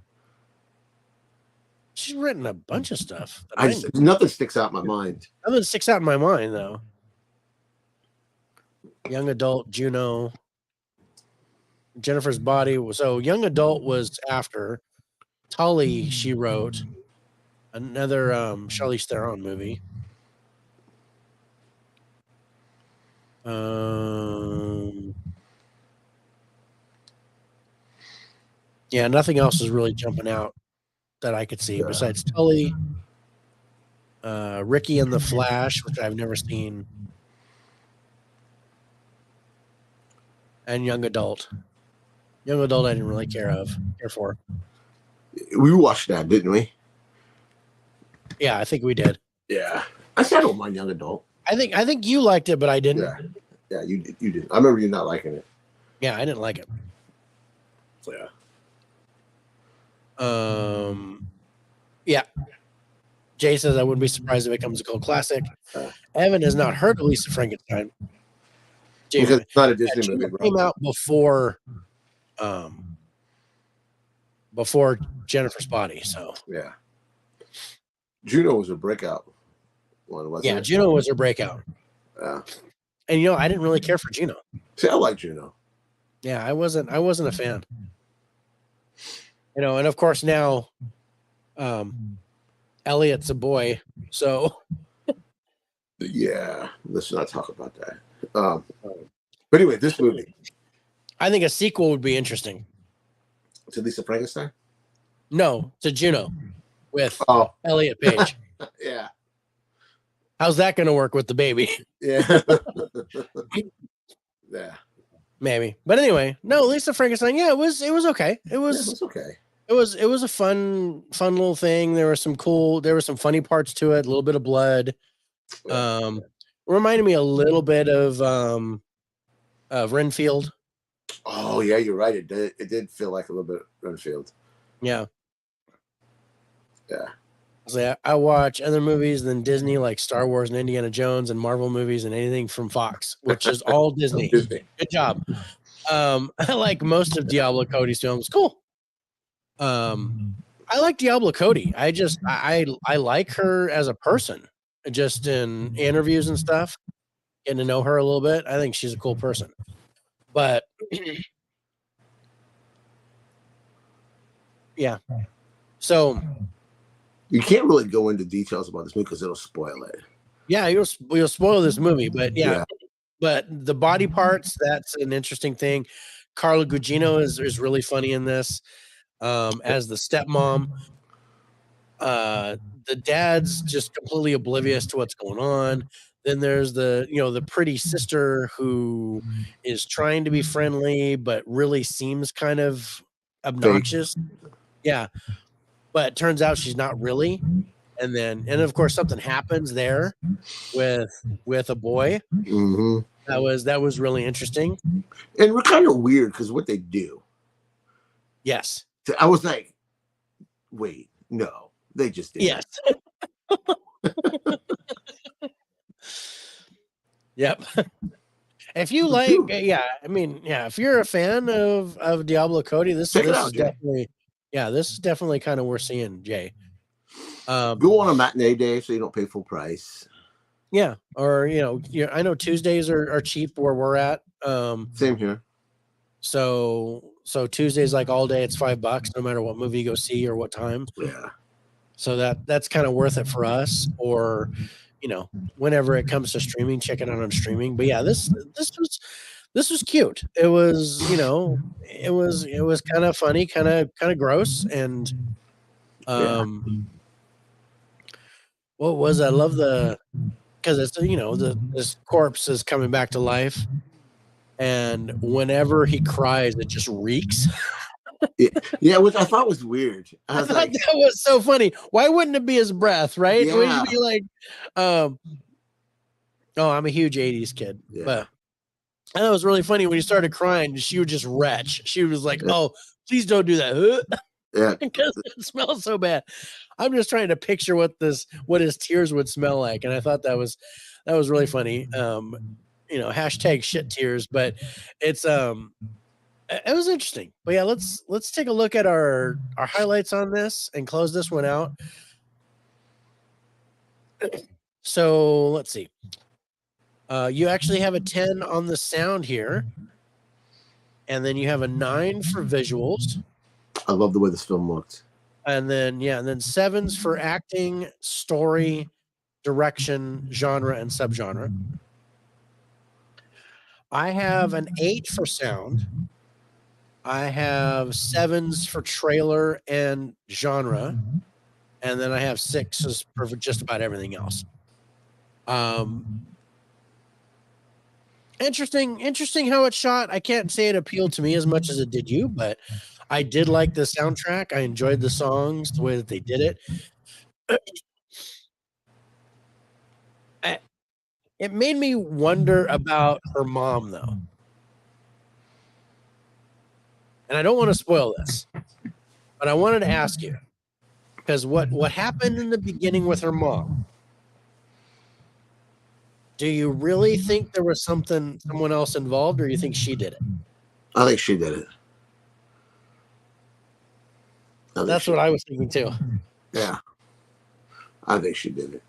she's written a bunch of stuff. Nothing sticks out in my mind. Nothing sticks out in my mind though. Young Adult, Juno, Jennifer's Body. So Young Adult was after Tully. She wrote another Charlize Theron movie. Yeah, nothing else is really jumping out that I could see besides Tully, Ricky and the Flash, which I've never seen, and Young Adult. Young Adult, I didn't really care for. We watched that, didn't we? Yeah, I think we did. Yeah, I said I don't mind Young Adult. I think you liked it, but I didn't. Yeah, you did. I remember you not liking it. Yeah, I didn't like it. So yeah. Yeah. Jay says I wouldn't be surprised if it becomes a cult classic. Evan has not heard of Lisa Frankenstein. Because it's not a Disney movie. Came out before Jennifer's Body. So yeah. Juno was a breakout one, wasn't it? Juno was her breakout. Yeah. And I didn't really care for Juno. See, I like Juno. Yeah, I wasn't a fan. And of course now Elliot's a boy, so yeah, let's not talk about that. But anyway, this movie, I think a sequel would be interesting. To Lisa Frankenstein? No, to Juno with Elliot Page. Yeah. How's that going to work with the baby? Yeah. Yeah. Maybe. But anyway, no, Lisa Frankenstein, it was okay. It was okay. It was a fun little thing. There were some funny parts to it, a little bit of blood. Reminded me a little bit of Renfield. Oh yeah, you're right. It did feel like a little bit Renfield. Yeah. Yeah. I watch other movies than Disney, like Star Wars and Indiana Jones, and Marvel movies and anything from Fox, which is all Disney. Good job. I like most of Diablo Cody's films. Cool. I like Diablo Cody. I like her as a person, just in interviews and stuff, getting to know her a little bit. I think she's a cool person. But yeah. So you can't really go into details about this movie because it'll spoil it. Yeah, you'll spoil this movie, but yeah. But the body parts, that's an interesting thing. Carla Gugino is really funny in this, as the stepmom. The dad's just completely oblivious to what's going on. Then there's the pretty sister who is trying to be friendly, but really seems kind of obnoxious. Yeah. But it turns out she's not really. And of course something happens there with a boy. Mm-hmm. That was really interesting. And we're kind of weird because what they do. Yes. I was like, wait, no, they just did. Yes. Yep. If you like, if you're a fan of Diablo Cody, this is definitely kind of worth seeing, Jay. Go on a matinee day so you don't pay full price. Yeah, or I know Tuesdays are cheap where we're at. Same here. So Tuesdays, like all day, it's $5 no matter what movie you go see or what time. Yeah. So that's kind of worth it for us, or whenever it comes to streaming, check it out on streaming. But yeah, this was cute. It was it was kind of funny, kind of gross, and what was I love because it's this corpse is coming back to life, and whenever he cries, it just reeks. Yeah, which I thought was weird. I thought that was so funny. Why wouldn't it be his breath, right? Yeah. It would be like, I'm a huge 80s kid. Yeah. But and it was really funny when he started crying, she would just retch. She was like, "Oh, please don't do that." Yeah. Because it smells so bad. I'm just trying to picture what his tears would smell like. And I thought that was really funny. Hashtag shit tears, but it's it was interesting. But yeah, let's take a look at our highlights on this and close this one out. So let's see. You actually have a 10 on the sound here, and then you have a 9 for visuals. I love the way this film looked. And then 7s for acting, story, direction, genre, and subgenre. I have an 8 for sound. I have 7s for trailer and genre, and then I have 6s for just about everything else. Interesting how it's shot. I can't say it appealed to me as much as it did you, but I did like the soundtrack. I enjoyed the songs, the way that they did it. It made me wonder about her mom, though. And I don't want to spoil this, but I wanted to ask you, because what happened in the beginning with her mom, do you really think there was someone else involved, or you think she did it? I think she did it. That's what I was thinking too. Yeah. I think she did it.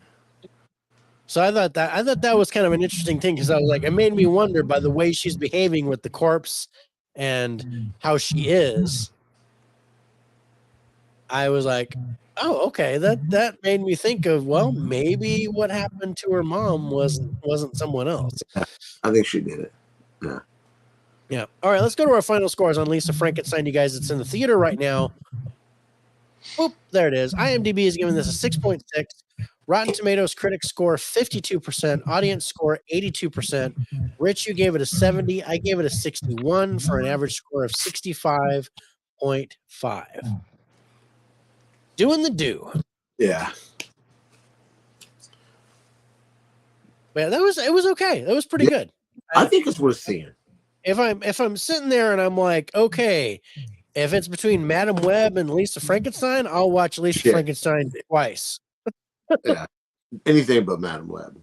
So I thought that was kind of an interesting thing, because I was like, it made me wonder by the way she's behaving with the corpse and how she is. I was like, oh, okay, that made me think of, well, maybe what happened to her mom wasn't someone else. I think she did it. Yeah. Yeah. All right, let's go to our final scores on Lisa Frankenstein, you guys. It's in the theater right now. Boop, there it is. IMDb is giving this a 6.6. Rotten Tomatoes critic score 52%, audience score 82%. Rich, you gave it a 70. I gave it a 61 for an average score of 65.5. Doing the do. Yeah. Yeah, it was okay. That was pretty good. I think it's worth seeing. If I'm sitting there and I'm like, okay, if it's between Madam Web and Lisa Frankenstein, I'll watch Lisa Frankenstein twice. Yeah, anything but Madam Web.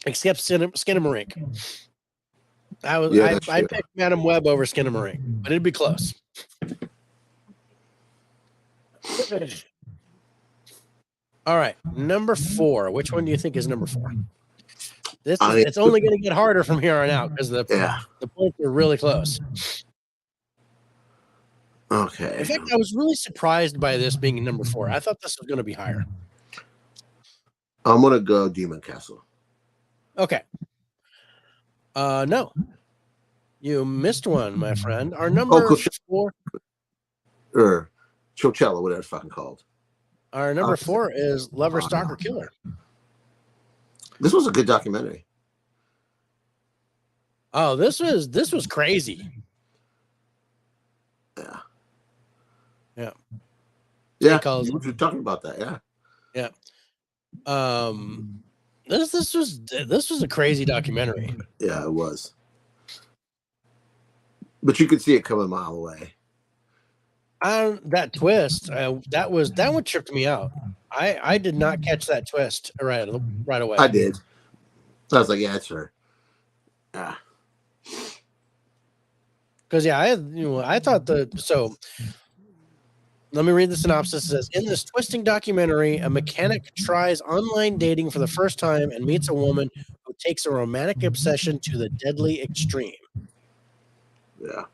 Except Skinamarink. Yeah, I picked Madam Web over Skinamarink, but it'd be close. All right, number 4. Which one do you think is number 4? It's only going to get harder from here on out because the points are really close. Okay. In fact, I was really surprised by this being number 4. I thought this was going to be higher. I'm going to go Demon Castle. Okay. No. You missed one, my friend. Our number 4. Or Chowchilla, whatever it's fucking called. Our number 4 is Stalker Killer. This was a good documentary. Oh, this was crazy. Yeah. Yeah. Yeah. You were talking about that, yeah. Yeah. This was a crazy documentary. Yeah, it was. But you could see it coming a mile away. That twist, that one tripped me out. I did not catch that twist right away. I did. I was like, yeah, it's her. Yeah. Because I thought so. Let me read the synopsis. It says, in this twisting documentary, a mechanic tries online dating for the first time and meets a woman who takes a romantic obsession to the deadly extreme. Yeah.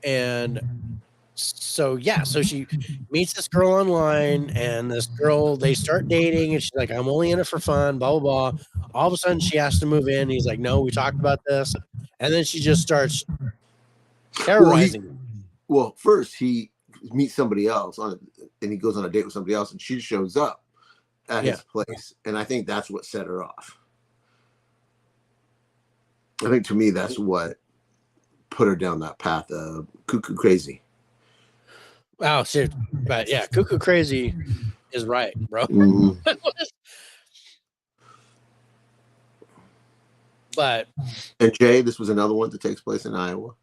And so she meets this girl online, and this girl, they start dating, and she's like, I'm only in it for fun, blah, blah, blah. All of a sudden, she has to move in. He's like, no, we talked about this. And then she just starts terrorizing. Well, first, he meets somebody else and he goes on a date with somebody else, and she shows up at his place. And I think that's what set her off. I think, to me, that's what put her down that path of cuckoo crazy. Oh, shit. But yeah, cuckoo crazy is right, bro. Mm-hmm. But and Jay, this was another one that takes place in Iowa.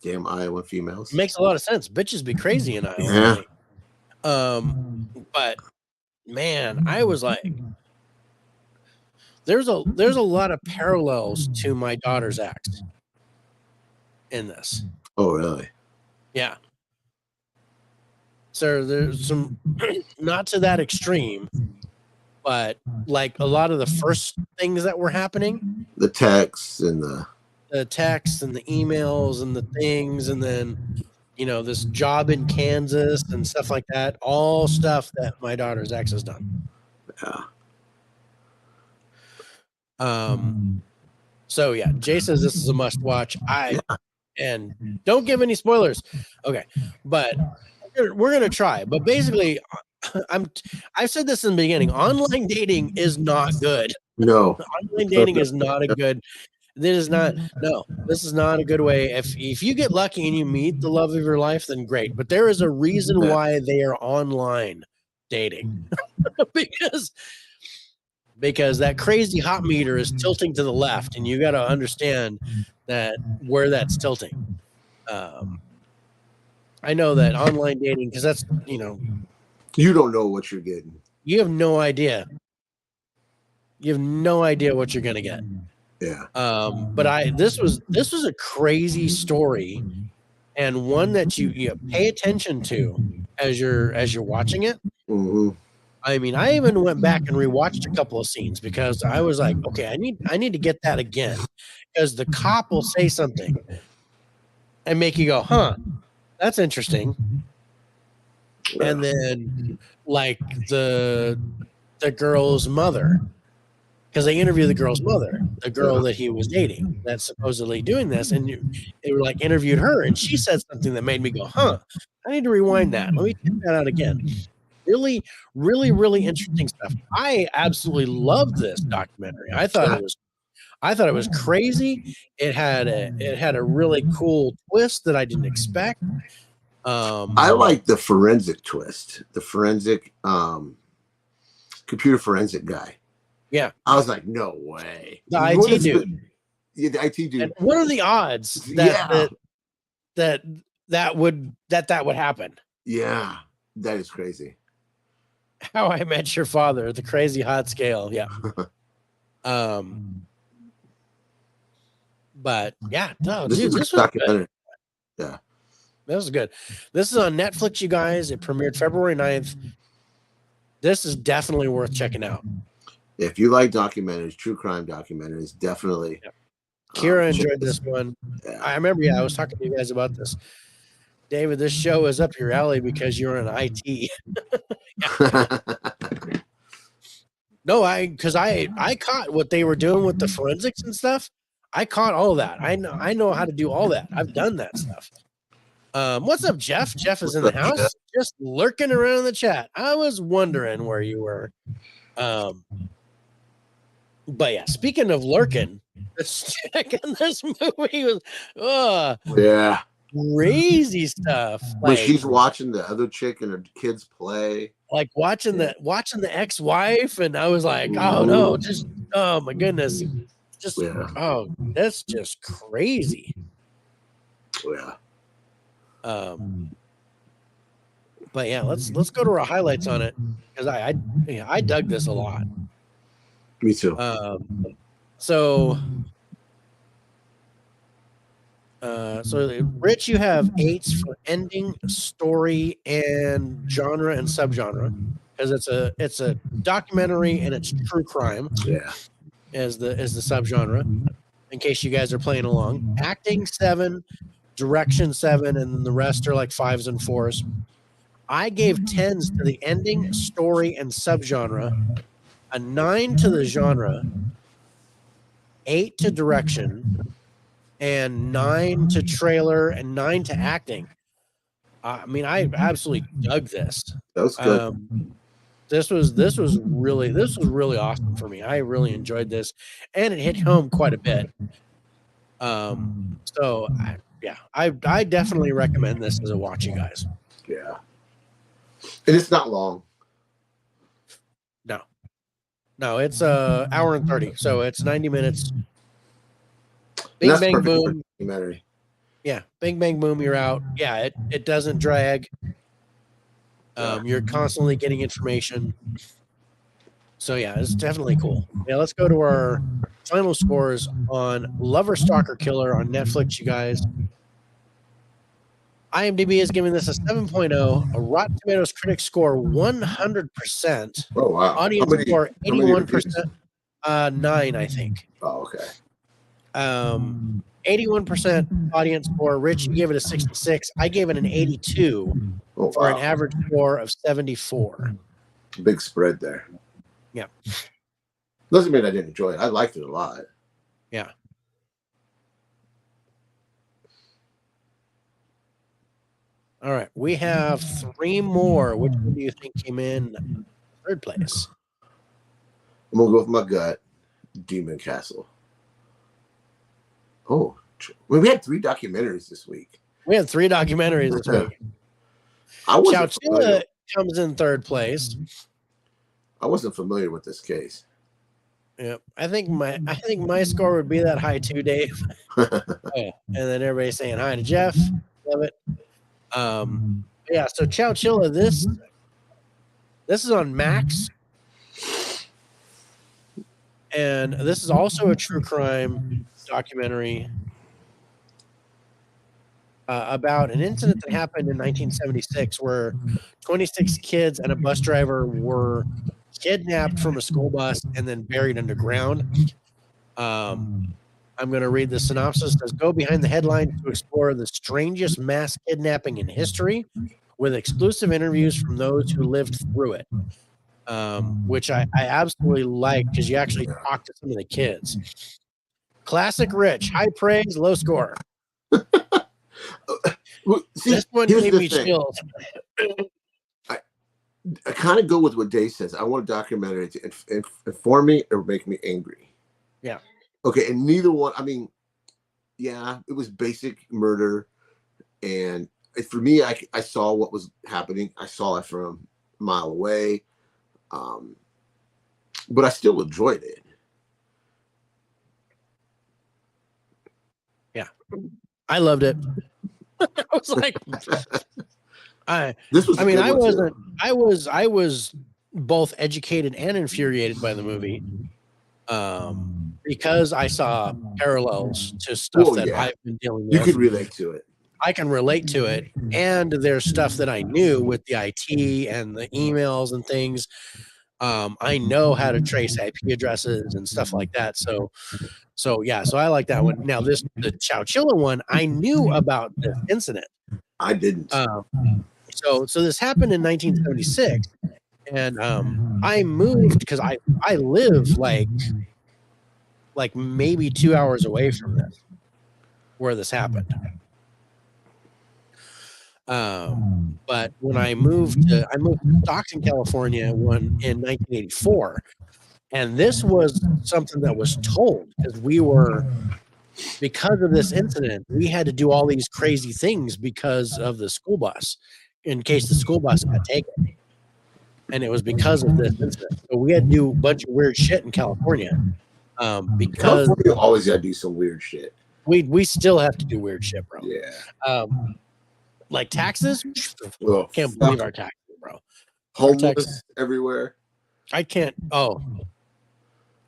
Damn Iowa females. Makes a lot of sense. Bitches be crazy in Iowa. Yeah. But man, I was like, there's a lot of parallels to My Daughter's Ex in this. Oh, really? Yeah. So there's some, not to that extreme, but like a lot of the first things that were happening, the texts and the emails and the things, and then this job in Kansas and stuff like that, all stuff that My Daughter's Ex has done. Yeah. So yeah, Jay says this is a must watch. And don't give any spoilers. Okay. But we're going to try. But basically, I've said this in the beginning. Online dating is not good. No. Online dating is not a good. This is not a good way. If you get lucky and you meet the love of your life, then great. But there is a reason why they are online dating. because that crazy hot meter is tilting to the left, and you got to understand that where that's tilting. I know that online dating, because that's you don't know what you're getting. You have no idea. You have no idea what you're gonna get. Yeah. But this was a crazy story, and one that you pay attention to as you're watching it. Mm-hmm. I mean, I even went back and rewatched a couple of scenes because I was like, okay, I need to get that again, because the cop will say something and make you go, huh, that's interesting. And then like the girl's mother, because they interview the girl's mother, the girl that he was dating that's supposedly doing this, and they were like interviewed her, and she said something that made me go, huh, I need to rewind that. Let me check that out again. Really, really, really interesting stuff. I absolutely loved this documentary. I thought it was crazy. It had a really cool twist that I didn't expect. I like the forensic twist, the forensic computer forensic guy. Yeah, I was like, no way. The IT dude. Yeah, the IT dude. And what are the odds that would happen? Yeah, that is crazy. How I Met Your Father, the Crazy Hot Scale. Yeah. But yeah, no, dude, this was good. Yeah. This was good. This is on Netflix, you guys. It premiered February 9th. This is definitely worth checking out. If you like documentaries, true crime documentaries, definitely. Yeah. Kira enjoyed this one. Yeah. I remember, I was talking to you guys about this. David, this show is up your alley because you're in IT. No, because I caught what they were doing with the forensics and stuff. I caught all that. I know how to do all that. I've done that stuff. What's up, Jeff? Jeff is in the house, just lurking around in the chat. I was wondering where you were. But yeah, speaking of lurking, this chick in this movie was yeah, crazy stuff. When she's watching the other chick and her kids play, like watching the ex-wife, and I was like, oh no, just oh my goodness, just oh, that's just crazy. Yeah. But yeah, let's go to our highlights on it, because I dug this a lot. Me too. So Rich, you have 8s for ending, story, and genre and subgenre, because it's a documentary and it's true crime. Yeah. As the subgenre, in case you guys are playing along. Acting 7, direction 7, and then the rest are like 5s and 4s. I gave 10s to the ending, story, and subgenre, a 9 to the genre, 8 to direction, and 9 to trailer, and 9 to acting. I mean, I absolutely dug this. That was good. This was really awesome for me. I really enjoyed this, and it hit home quite a bit. So I definitely recommend this as a watch, you guys. Yeah. And it's not long. No, it's an hour and 30, so it's 90 minutes. Bing bang boom. Yeah, bing bang boom, you're out. Yeah, it doesn't drag. You're constantly getting information. So yeah, it's definitely cool. Yeah, let's go to our final scores on Stalker Killer on Netflix, you guys. IMDb is giving this a 7.0, a Rotten Tomatoes critic score 100%. Oh wow. Audience score 81%. 9, I think. Oh, okay. 81% audience score. Rich, you gave it a 66. I gave it an 82 for an average score of 74. Big spread there. Yeah. Doesn't mean I didn't enjoy it. I liked it a lot. Yeah. All right. We have 3 more. Which one do you think came in third place? I'm going to go with my gut. Demon Castle. Oh, we had 3 documentaries this week. We had 3 documentaries this week. Chowchilla comes in third place. I wasn't familiar with this case. Yeah, I think my score would be that high too, Dave. And then everybody's saying hi to Jeff. Love it. Yeah, so Chowchilla, this is on Max. And this is also a true crime documentary about an incident that happened in 1976 where 26 kids and a bus driver were kidnapped from a school bus and then buried underground. I'm going to read the synopsis. It says, go behind the headlines to explore the strangest mass kidnapping in history with exclusive interviews from those who lived through it. Which I absolutely like, because you actually talk to some of the kids. Classic Rich, high praise, low score. See, this one gave me chills. I kind of go with what Dave says. I want a documentary to inform me or make me angry. Yeah. Okay, and neither one. I mean, yeah, it was basic murder, and for me, I saw what was happening. I saw it from a mile away. But I still enjoyed it. Yeah, I loved it. I was like, I This was. mean, I wasn't. I was both educated and infuriated by the movie, because I saw parallels to stuff that I've been dealing with. You could relate to it. I can relate to it, and there's stuff that I knew with the IT and the emails and things. I know how to trace IP addresses and stuff like that. So I like that one. Now the Chowchilla one, I knew about this incident. I didn't. So this happened in 1976, and I moved because I live like maybe 2 hours away from this, where this happened. But when I moved to Stockton, California, in 1984, and this was something that was told because of this incident, we had to do all these crazy things because of the school bus, in case the school bus got taken. And it was because of this incident. So we had to do a bunch of weird shit in California. Because California always got to do some weird shit. We still have to do weird shit, bro. Yeah. Like taxes. Can't believe our taxes, bro. Homeless everywhere. I can't. Oh,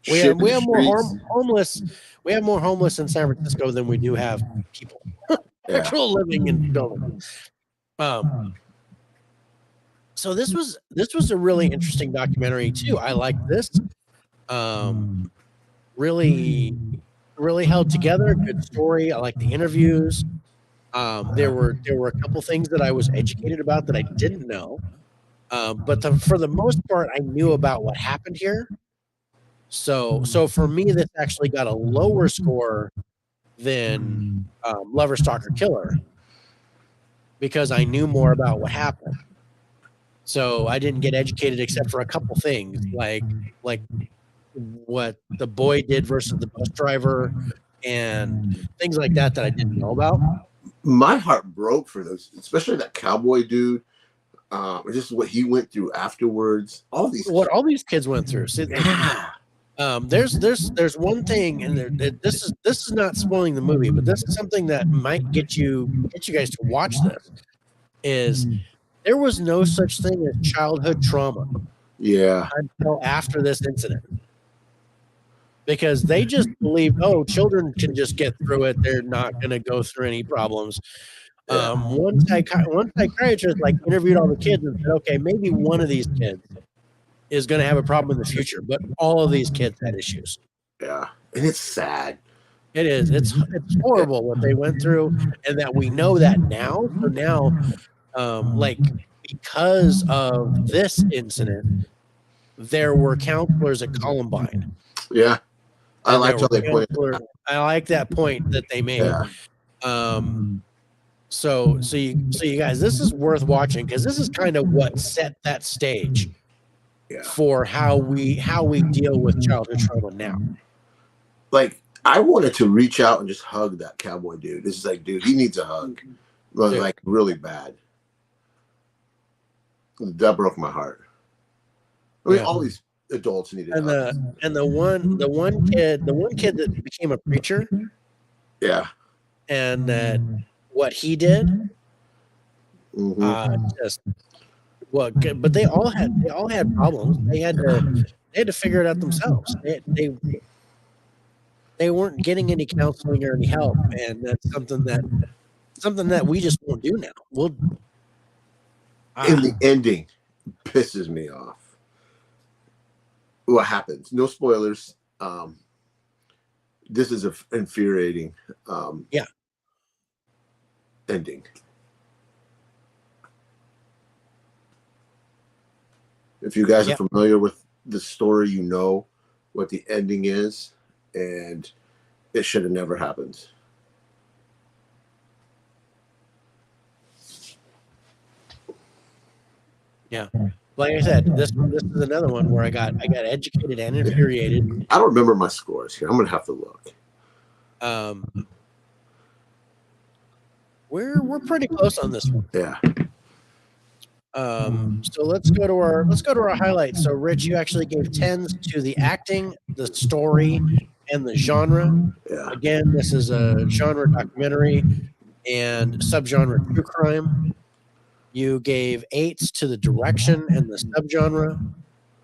we have more homeless. We have more homeless in San Francisco than we do have people actual living in buildings. So this was a really interesting documentary too. I like this. Really held together. Good story. I like the interviews. There were a couple things that I was educated about that I didn't know. But for the most part, I knew about what happened here. So for me, this actually got a lower score than Lover, Stalker, Killer, because I knew more about what happened. So I didn't get educated except for a couple things, like what the boy did versus the bus driver and things like that I didn't know about. My heart broke for those, especially that cowboy dude. Just what he went through afterwards. All these kids went through. See, there's one thing, and this is not spoiling the movie, but this is something that might get you guys to watch this. Is there was no such thing as childhood trauma. Yeah. Until after this incident. Because they just believe, children can just get through it. They're not going to go through any problems. One psychiatrist interviewed all the kids and said, okay, maybe one of these kids is going to have a problem in the future, but all of these kids had issues. Yeah, and it's sad. It is. It's horrible what they went through, and that we know that now. So now, because of this incident, there were counselors at Columbine. Yeah. I like how they pointed. I like that point that they made. Yeah. So you guys, this is worth watching because this is kind of what set that stage for how we deal with childhood trauma now. I wanted to reach out and just hug that cowboy dude. This is dude, he needs a hug. Really bad. That broke my heart. I mean, all these adults needed hugs. And the one kid that became a preacher. Yeah. And that what he did, but they all had problems. They had to figure it out themselves. They weren't getting any counseling or any help, and that's something that we just won't do now. In the ending, pisses me off. What happens? No spoilers. This is infuriating. Ending. If you guys are familiar with the story, you know what the ending is, and it should have never happened. Yeah. Like I said, this is another one where I got educated and infuriated. I don't remember my scores here. I'm gonna have to look. We're pretty close on this one. Yeah. So let's go to our highlights. So Rich, you actually gave 10s to the acting, the story, and the genre. Yeah. Again, this is a genre documentary and subgenre true crime. You gave 8s to the direction and the subgenre,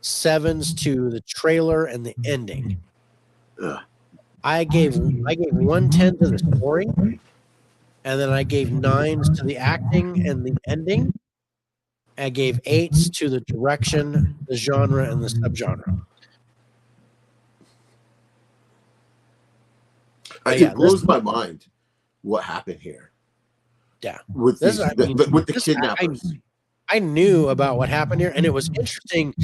7s to the trailer and the ending. I gave 110 to the story, and then I gave 9s to the acting and the ending. I gave 8s to the direction, the genre, and the subgenre. It blows my mind what happened here. Yeah, with with the kidnappers. I knew about what happened here, and it was interesting.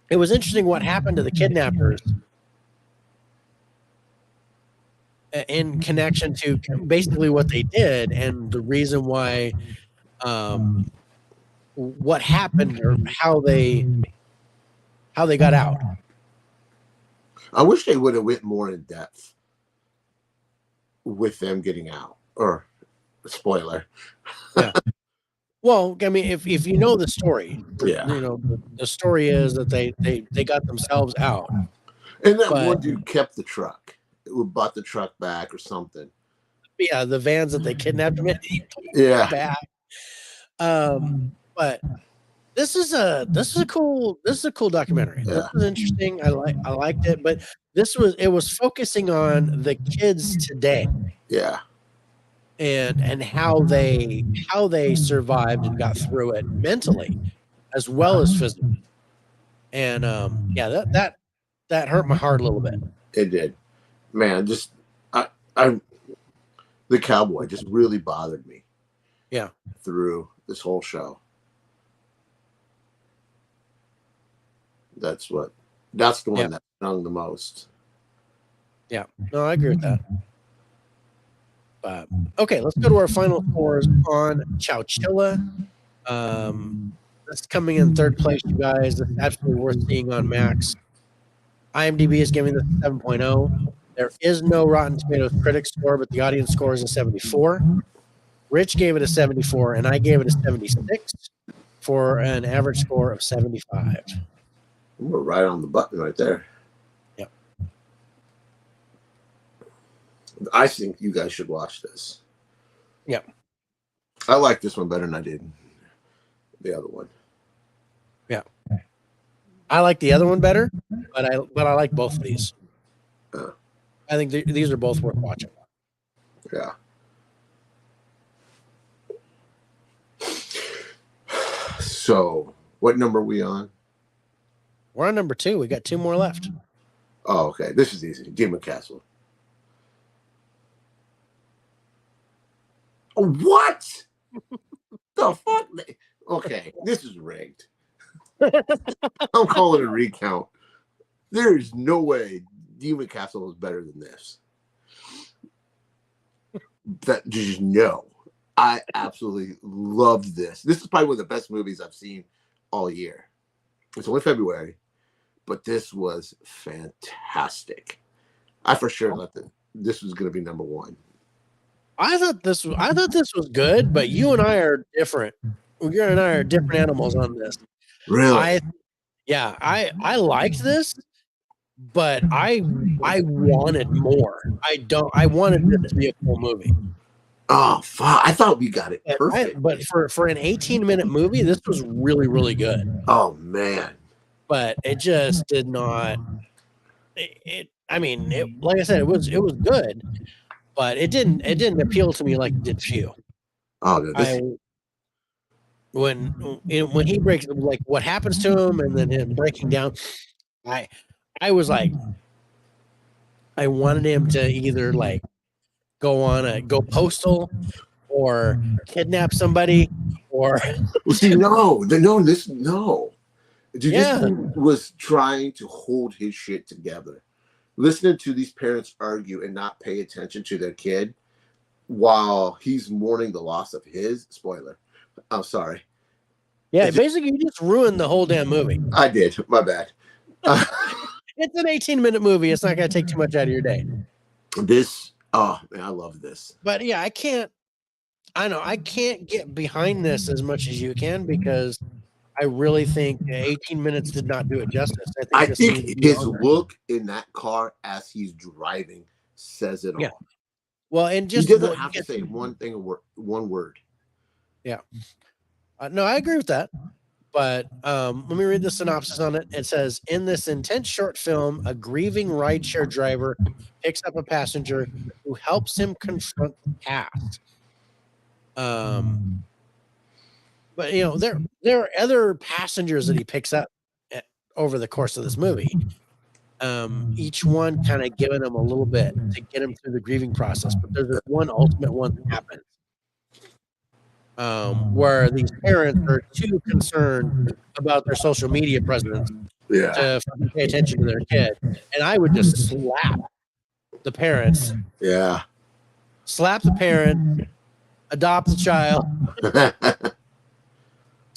It was interesting what happened to the kidnappers in connection to basically what they did and the reason why, what happened or how they got out. I wish they would have went more in depth with them getting out. Or spoiler. Yeah. Well, I mean, if you know the story, Yeah. you know the story is that they got themselves out. And that one dude kept the truck. Bought the truck back or something. Yeah, the vans that they kidnapped him in. Yeah. Back. But this is a cool documentary. Yeah. This is interesting. I liked it, but it was focusing on the kids today. Yeah. And how they survived and got through it mentally as well as physically. And yeah, that hurt my heart a little bit. It did. Man, just the cowboy just really bothered me. Yeah. Through this whole show. That's the one that stung the most. Yeah. No, I agree with that. But okay, let's go to our final scores on Chowchilla. That's coming in third place, you guys. That's absolutely worth seeing on Max. IMDb is giving this a 7.0. There is no Rotten Tomatoes critic score, but the audience score is a 74. Rich gave it a 74, and I gave it a 76 for an average score of 75. We're right on the button right there. Yep. I think you guys should watch this. Yep. I like this one better than I did the other one. Yeah. I like the other one better, but I like both of these. I think these are both worth watching. Yeah. So, what number are we on? We're on number 2. We got 2 more left. Oh, okay. This is easy. Demon Castle. What? The fuck? Okay, this is rigged. I'm calling it a recount. There is no way Demon Castle is better than this. That just no. I absolutely loved this. This is probably one of the best movies I've seen all year. It's only February, but this was fantastic. I for sure thought that this was going to be number 1. I thought this was good, but you and I are different. You and I are different animals on this. Really? I liked this, but I wanted more. I wanted this to be a cool movie. Oh fuck! I thought we got it perfect. But for an 18-minute movie, this was really, really good. Oh man! But it just did not. I mean, like I said, it was good, but it didn't appeal to me like it did to you. Oh, no, when he breaks, like what happens to him, and then him breaking down, I was like, I wanted him to either like go postal or kidnap somebody or no. This was trying to hold his shit together. Listening to these parents argue and not pay attention to their kid while he's mourning the loss of his spoiler. I'm sorry. Yeah, basically you just ruined the whole damn movie. I did. My bad. It's an 18-minute movie. It's not going to take too much out of your day. Oh man, I love this. But yeah, I can't get behind this as much as you can because I really think 18 minutes did not do it justice. I think his look in that car as he's driving says it all. Well, and just he doesn't have to say one word. Yeah. No, I agree with that. But let me read the synopsis on it. It says, in this intense short film, a grieving rideshare driver picks up a passenger who helps him confront the past. But there are other passengers that he picks up over the course of this movie. Each one kind of giving him a little bit to get him through the grieving process. But there's this one ultimate one that happens. Where these parents are too concerned about their social media presence to pay attention to their kid. And I would just slap the parents. Yeah. Slap the parent, adopt the child.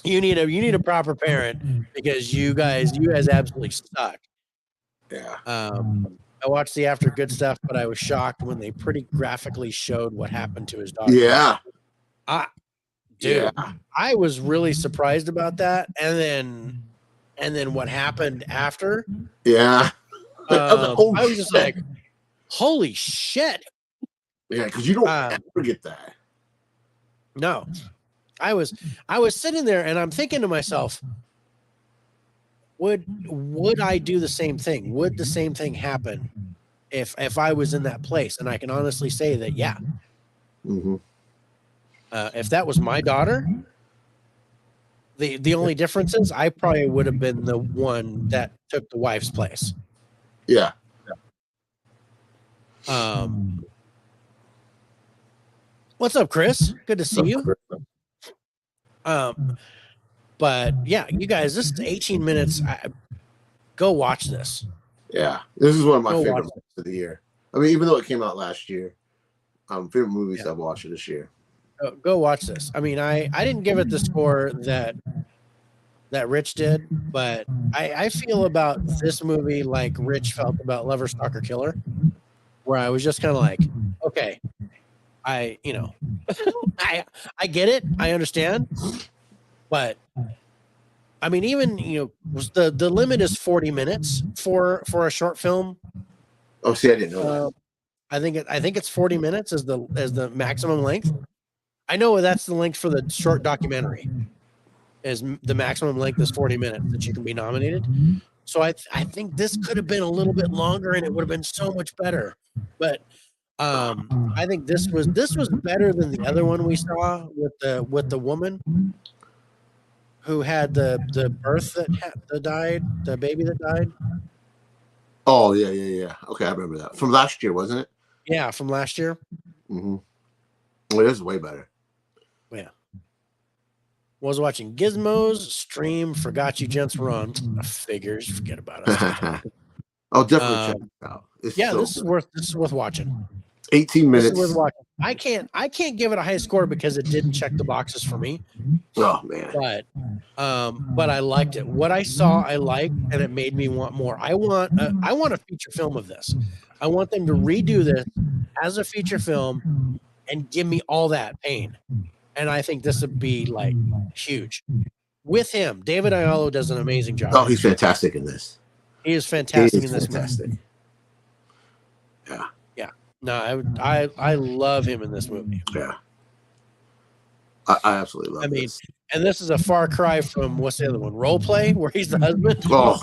You need a proper parent because you guys absolutely suck. Yeah. I watched the After Good Stuff, but I was shocked when they pretty graphically showed what happened to his daughter. Yeah. Dude, I was really surprised about that, and then what happened after? Yeah, I was just like, "Holy shit!" Yeah, because you don't ever get that. No, I was sitting there and I'm thinking to myself, would I do the same thing? Would the same thing happen if I was in that place? And I can honestly say that, yeah. Mm-hmm. If that was my daughter, the only difference is I probably would have been the one that took the wife's place. Yeah. What's up, Chris? Good to see you. But yeah, you guys, this is 18 minutes. Go watch this. Yeah, this is one of my favorite movies of the year. I mean, even though it came out last year, favorite movies I've watched this year. Go watch this. I mean, I didn't give it the score that Rich did, but I feel about this movie like Rich felt about Lover, Stalker, Killer, where I was just kind of like, okay, I get it, I understand, but I mean, even the limit is 40 minutes for a short film. Oh, see, I didn't know that. I think it's 40 minutes as the maximum length. I know that's the length for the short documentary. Is the maximum length is 40 minutes that you can be nominated. So I think this could have been a little bit longer and it would have been so much better. But I think this was better than the other one we saw with the woman who had the birth that died, the baby that died. Oh yeah. Okay, I remember that from last year, wasn't it? Yeah, from last year. Mm-hmm. Well, this is way better. Yeah. Was watching Gizmo's stream. Forgot you gents were on. Figures. Forget about us. I'll definitely check it out. This is worth watching. 18 minutes. This is worth watching. I can't give it a high score because it didn't check the boxes for me. Oh man. But I liked it. What I saw, I liked, and it made me want more. I want a feature film of this. I want them to redo this as a feature film and give me all that pain. And I think this would be like huge. With him, David Aiello does an amazing job. Oh, he's fantastic in this. He is fantastic in this. Fantastic. Movie. Yeah. No, I love him in this movie. Yeah. I absolutely love this. And this is a far cry from what's the other one? Role Play, where he's the husband. Oh.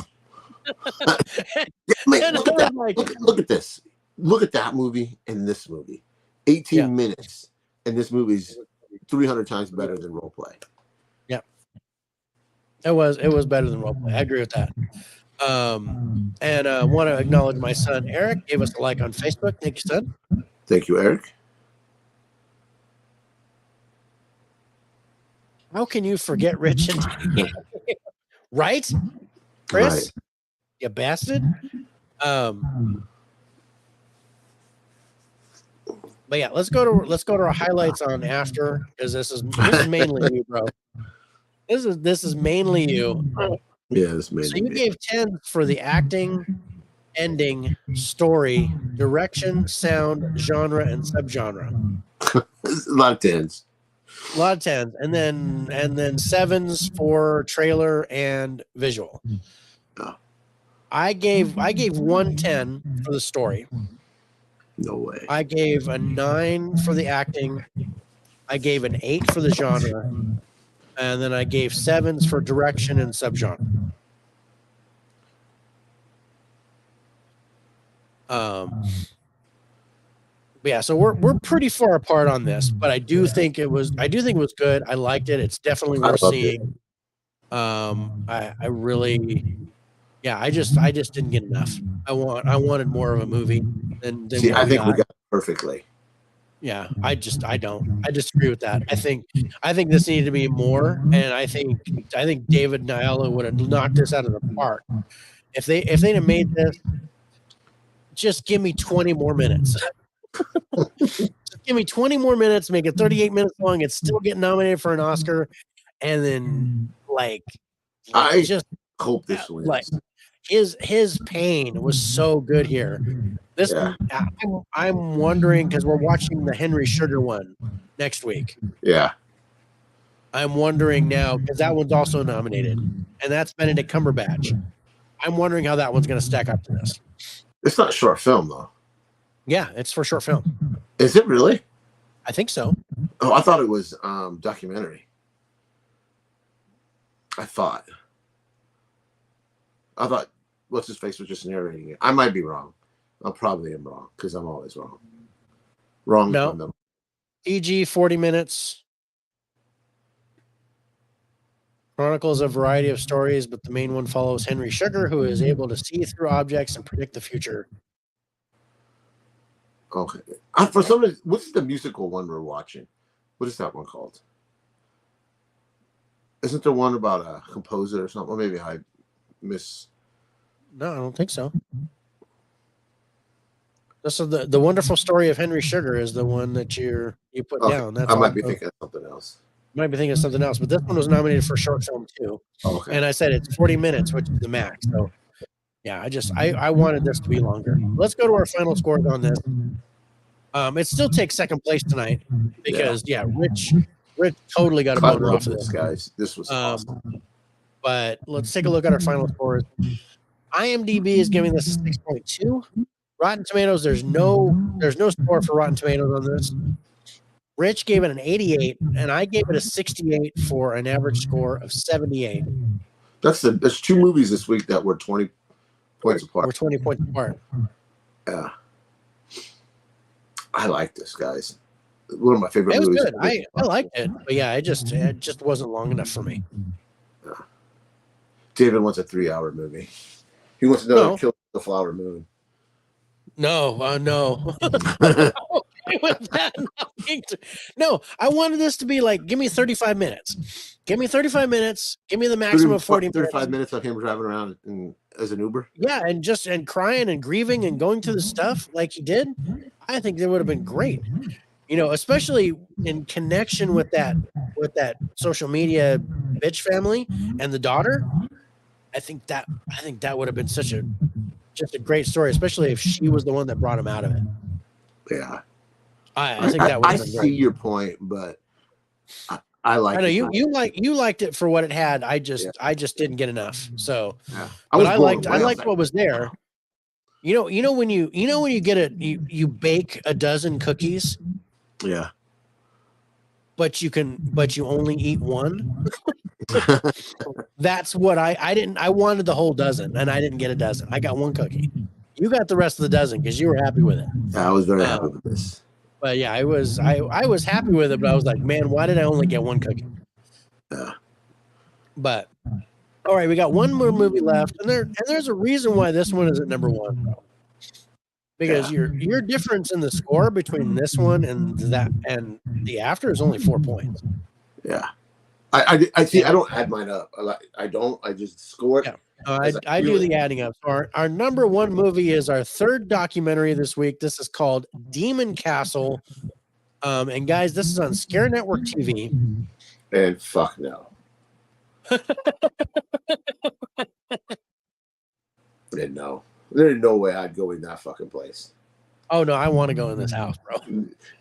Look at this. Look at that movie and this movie. 18 minutes. And this movie's 300 times better than Role Play. Yeah. It was better than Role Play. I agree with that. And I want to acknowledge my son Eric gave us a like on Facebook. Thank you, son. Thank you, Eric. How can you forget Rich and right, Chris? Right. You bastard. But yeah, let's go to our highlights on after, because this is mainly you, bro. This is mainly you. Yeah, this mainly. So you gave 10 for the acting, ending, story, direction, sound, genre, and subgenre. A lot of 10s. A lot of 10s, and then 7s for trailer and visual. Oh. I gave 110 for the story. No way. I gave a 9 for the acting, I gave an 8 for the genre, and then I gave 7s for direction and subgenre. Yeah, so we're pretty far apart on this, but I do think it was good. I liked it. It's definitely worth seeing. I really, yeah, I just didn't get enough. I wanted more of a movie than See, what I think got. we got it perfectly. Yeah, I disagree with that. I think this needed to be more, and I think David and Aiello would have knocked this out of the park if they'd have made this. Just give me 20 more minutes. Just give me 20 more minutes, make it 38 minutes long, and still get nominated for an Oscar, and then I just hope this wins. like his pain was so good here. This I'm wondering, because we're watching the Henry Sugar one next week. Yeah. I'm wondering now, because that one's also nominated, and that's Benedict Cumberbatch. I'm wondering how that one's going to stack up to this. It's not a short film, though. Yeah, it's for short film. Is it really? I think so. Oh, I thought it was documentary. I thought what's his face was just narrating it. I might be wrong. I probably am wrong, because I'm always wrong. No. EG 40 minutes. Chronicles a variety of stories, but the main one follows Henry Sugar, who is able to see through objects and predict the future. Okay. For some reason, what's the musical one we're watching? What is that one called? Isn't there one about a composer or something? Or maybe I miss. No, I don't think so. This is the wonderful story of Henry Sugar is the one that you put down. That's I might be thinking of something else. Might be thinking of something else, but this one was nominated for short film too. Okay. And I said it's 40 minutes, which is the max. So yeah, I wanted this to be longer. Let's go to our final scores on this. It still takes second place tonight because Rich totally got a boner off of this, guys. This was awesome. But let's take a look at our final scores. IMDb is giving this a 6.2. Rotten Tomatoes, there's no score for Rotten Tomatoes on this. Rich gave it an 88, and I gave it a 68 for an average score of 78. There's two movies this week that were 20 points apart. We're 20 points apart. Yeah. I like this, guys. One of my favorite movies. It was good. I liked it, but yeah, it just wasn't long enough for me. Yeah. David wants a 3-hour movie. He wants another Kill the Flower Moon. No. No, I wanted this to be like, give me 35 minutes. Give me 35 minutes. Give me the maximum of 40 minutes. 35 minutes of him driving around as an Uber. Yeah, and crying and grieving and going through the stuff like he did. I think that would have been great. Especially in connection with that social media bitch family and the daughter. I think that would have been just a great story, especially if she was the one that brought him out of it. Yeah. I think that would have been great. I see your point, but I like. I know you liked it for what it had. I just didn't get enough. So, yeah. I liked what was there. When you get you bake a dozen cookies. Yeah. But you only eat one. That's what I wanted the whole dozen, and I didn't get a dozen. I got one cookie. You got the rest of the dozen because you were happy with it. I was very happy with this. But yeah, I was happy with it, but I was like, man, why did I only get one cookie? Yeah. But all right, we got one more movie left, and there's a reason why this one is at number one. Because your difference in the score between this one and that and the after is only 4 points. Yeah. I see. I don't add mine up. I don't. I just score it. Yeah. I do the adding up. So our number one movie is our third documentary this week. This is called Demon Castle. And guys, this is on Scare Network TV. And fuck no. And no. There's no way I'd go in that fucking place. Oh no, I want to go in this house, bro.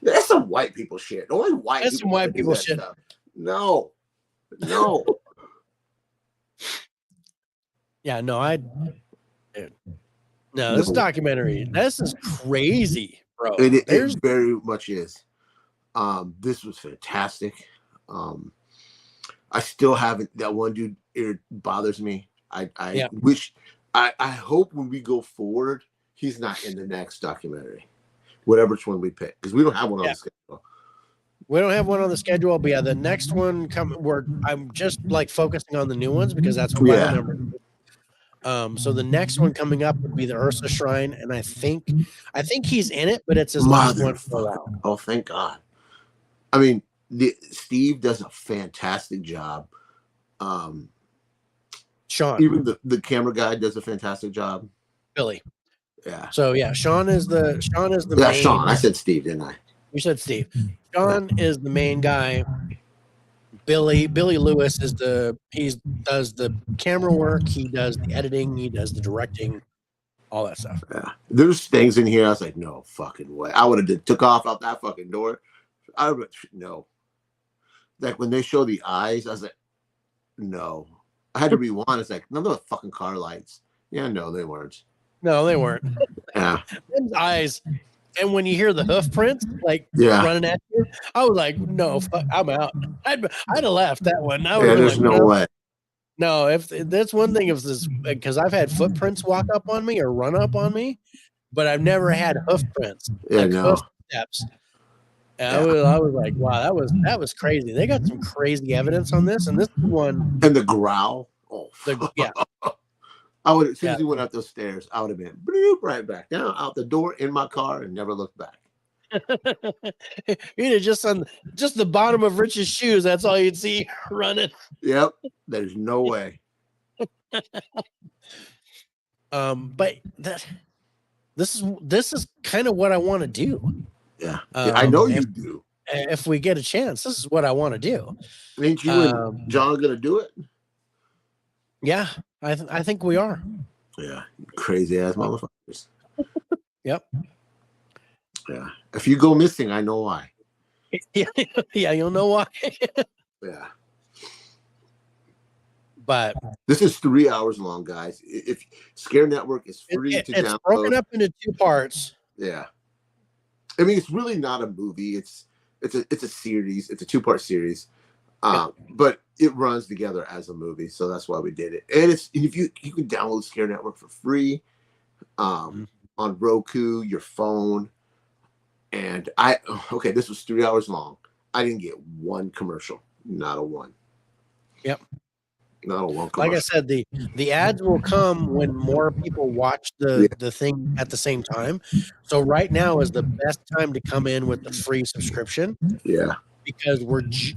That's some white people shit. Only white That's people. Some white people shit. Stuff. No. Yeah, no, this documentary, this is crazy, bro. It very much is. This was fantastic. I still haven't. That one dude, it bothers me. I wish. I hope when we go forward, he's not in the next documentary, whatever one we pick, because we don't have one on the schedule. We don't have one on the schedule, but the next one I'm just like focusing on the new ones because that's what I remember. So the next one coming up would be the Ursa Shrine, and I think he's in it, but it's his last one for a while. Oh, thank God. I mean, Steve does a fantastic job. Sean, even the camera guy does a fantastic job. Billy. Yeah. So Sean is the main. Sean. I said Steve, didn't I? You said Steve. Sean is the main guy. Billy Lewis does the camera work. He does the editing. He does the directing. All that stuff. Yeah. There's things in here I was like, no fucking way. I would have took off out that fucking door. No. Like when they show the eyes, I was like, no. I had to rewind. It's like, none of the fucking car lights. Yeah, no, they weren't. No, they weren't. Yeah. Those eyes. And when you hear the hoof prints, like running at you, I was like, no, fuck, I'm out. I'd have left that one. There's no way. No, if that's one thing, if this, because I've had footprints walk up on me or run up on me, but I've never had hoof prints. Hoof steps. And I was like, wow, that was crazy. They got some crazy evidence on this, and this one. And the growl. Oh, yeah. I would, as soon as he went up those stairs, I would have been bloop, right back down out the door in my car and never looked back. You'd have just the bottom of Rich's shoes. That's all you'd see running. Yep, there's no way. But this is kind of what I want to do. Yeah, I know you do. If we get a chance, this is what I want to do. Ain't you and John gonna do it? Yeah, I think we are. Yeah, crazy ass motherfuckers. Yep. Yeah. If you go missing, I know why. Yeah, you'll know why. Yeah. But this is 3 hours long, guys. If Scare Network is free to download. It's broken up into 2 parts. Yeah. I mean, it's really not a movie. It's a series. It's a 2-part series. But it runs together as a movie, so that's why we did it. And if you can download Scare Network for free on Roku, your phone. And this was 3 hours long. I didn't get one commercial, not a one. Yep. Not a one commercial. Like I said, the ads will come when more people watch the thing at the same time. So right now is the best time to come in with the free subscription. Yeah. Because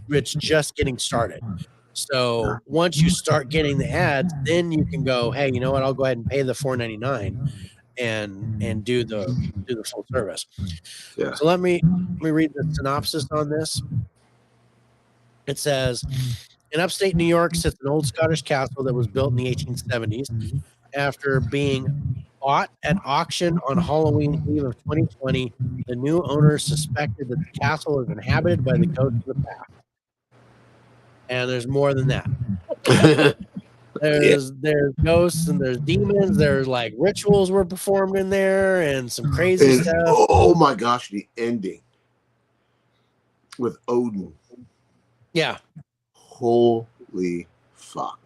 it's just getting started. So once you start getting the ads, then you can go, hey, you know what? I'll go ahead and pay the $4.99 and do the full service. Yeah. So let me read the synopsis on this. It says, in upstate New York sits an old Scottish castle that was built in the 1870s. After being bought at auction on Halloween Eve of 2020, the new owners suspected that the castle is inhabited by the ghosts of the past. And there's more than that. There's ghosts and there's demons. There's like rituals were performed in there and some crazy stuff. Oh my gosh, the ending with Odin. Yeah. Holy fuck.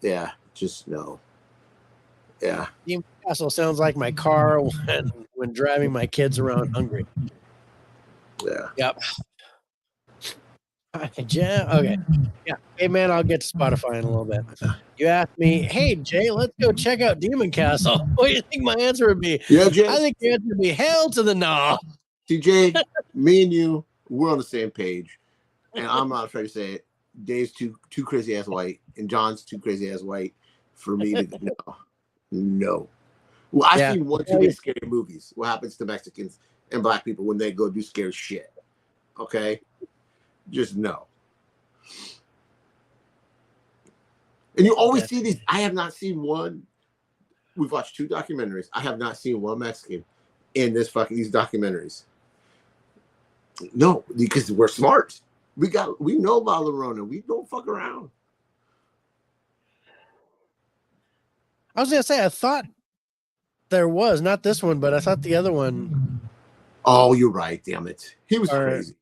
Yeah, just no. Yeah. Demon Castle sounds like my car when driving my kids around hungry. Yeah. Yep. Okay. Yeah. Hey, man, I'll get to Spotify in a little bit. You asked me, hey, Jay, let's go check out Demon Castle. What do you think my answer would be? Yeah, Jay. I think the answer would be hell to the no. TJ, me and you, we're on the same page. And I'm not afraid to say it. Dave's too crazy ass white, and John's too crazy ass white for me to no. Well, I've seen one too many scary movies. What happens to Mexicans and black people when they go do scary shit? Okay, just no. And you always see these. I have not seen one. We've watched 2 documentaries. I have not seen one Mexican in these documentaries. No, because we're smart. We know about La Llorona. We don't fuck around. I was gonna say I thought there was not this one, but I thought the other one. Oh, you're right. Damn it, he was crazy.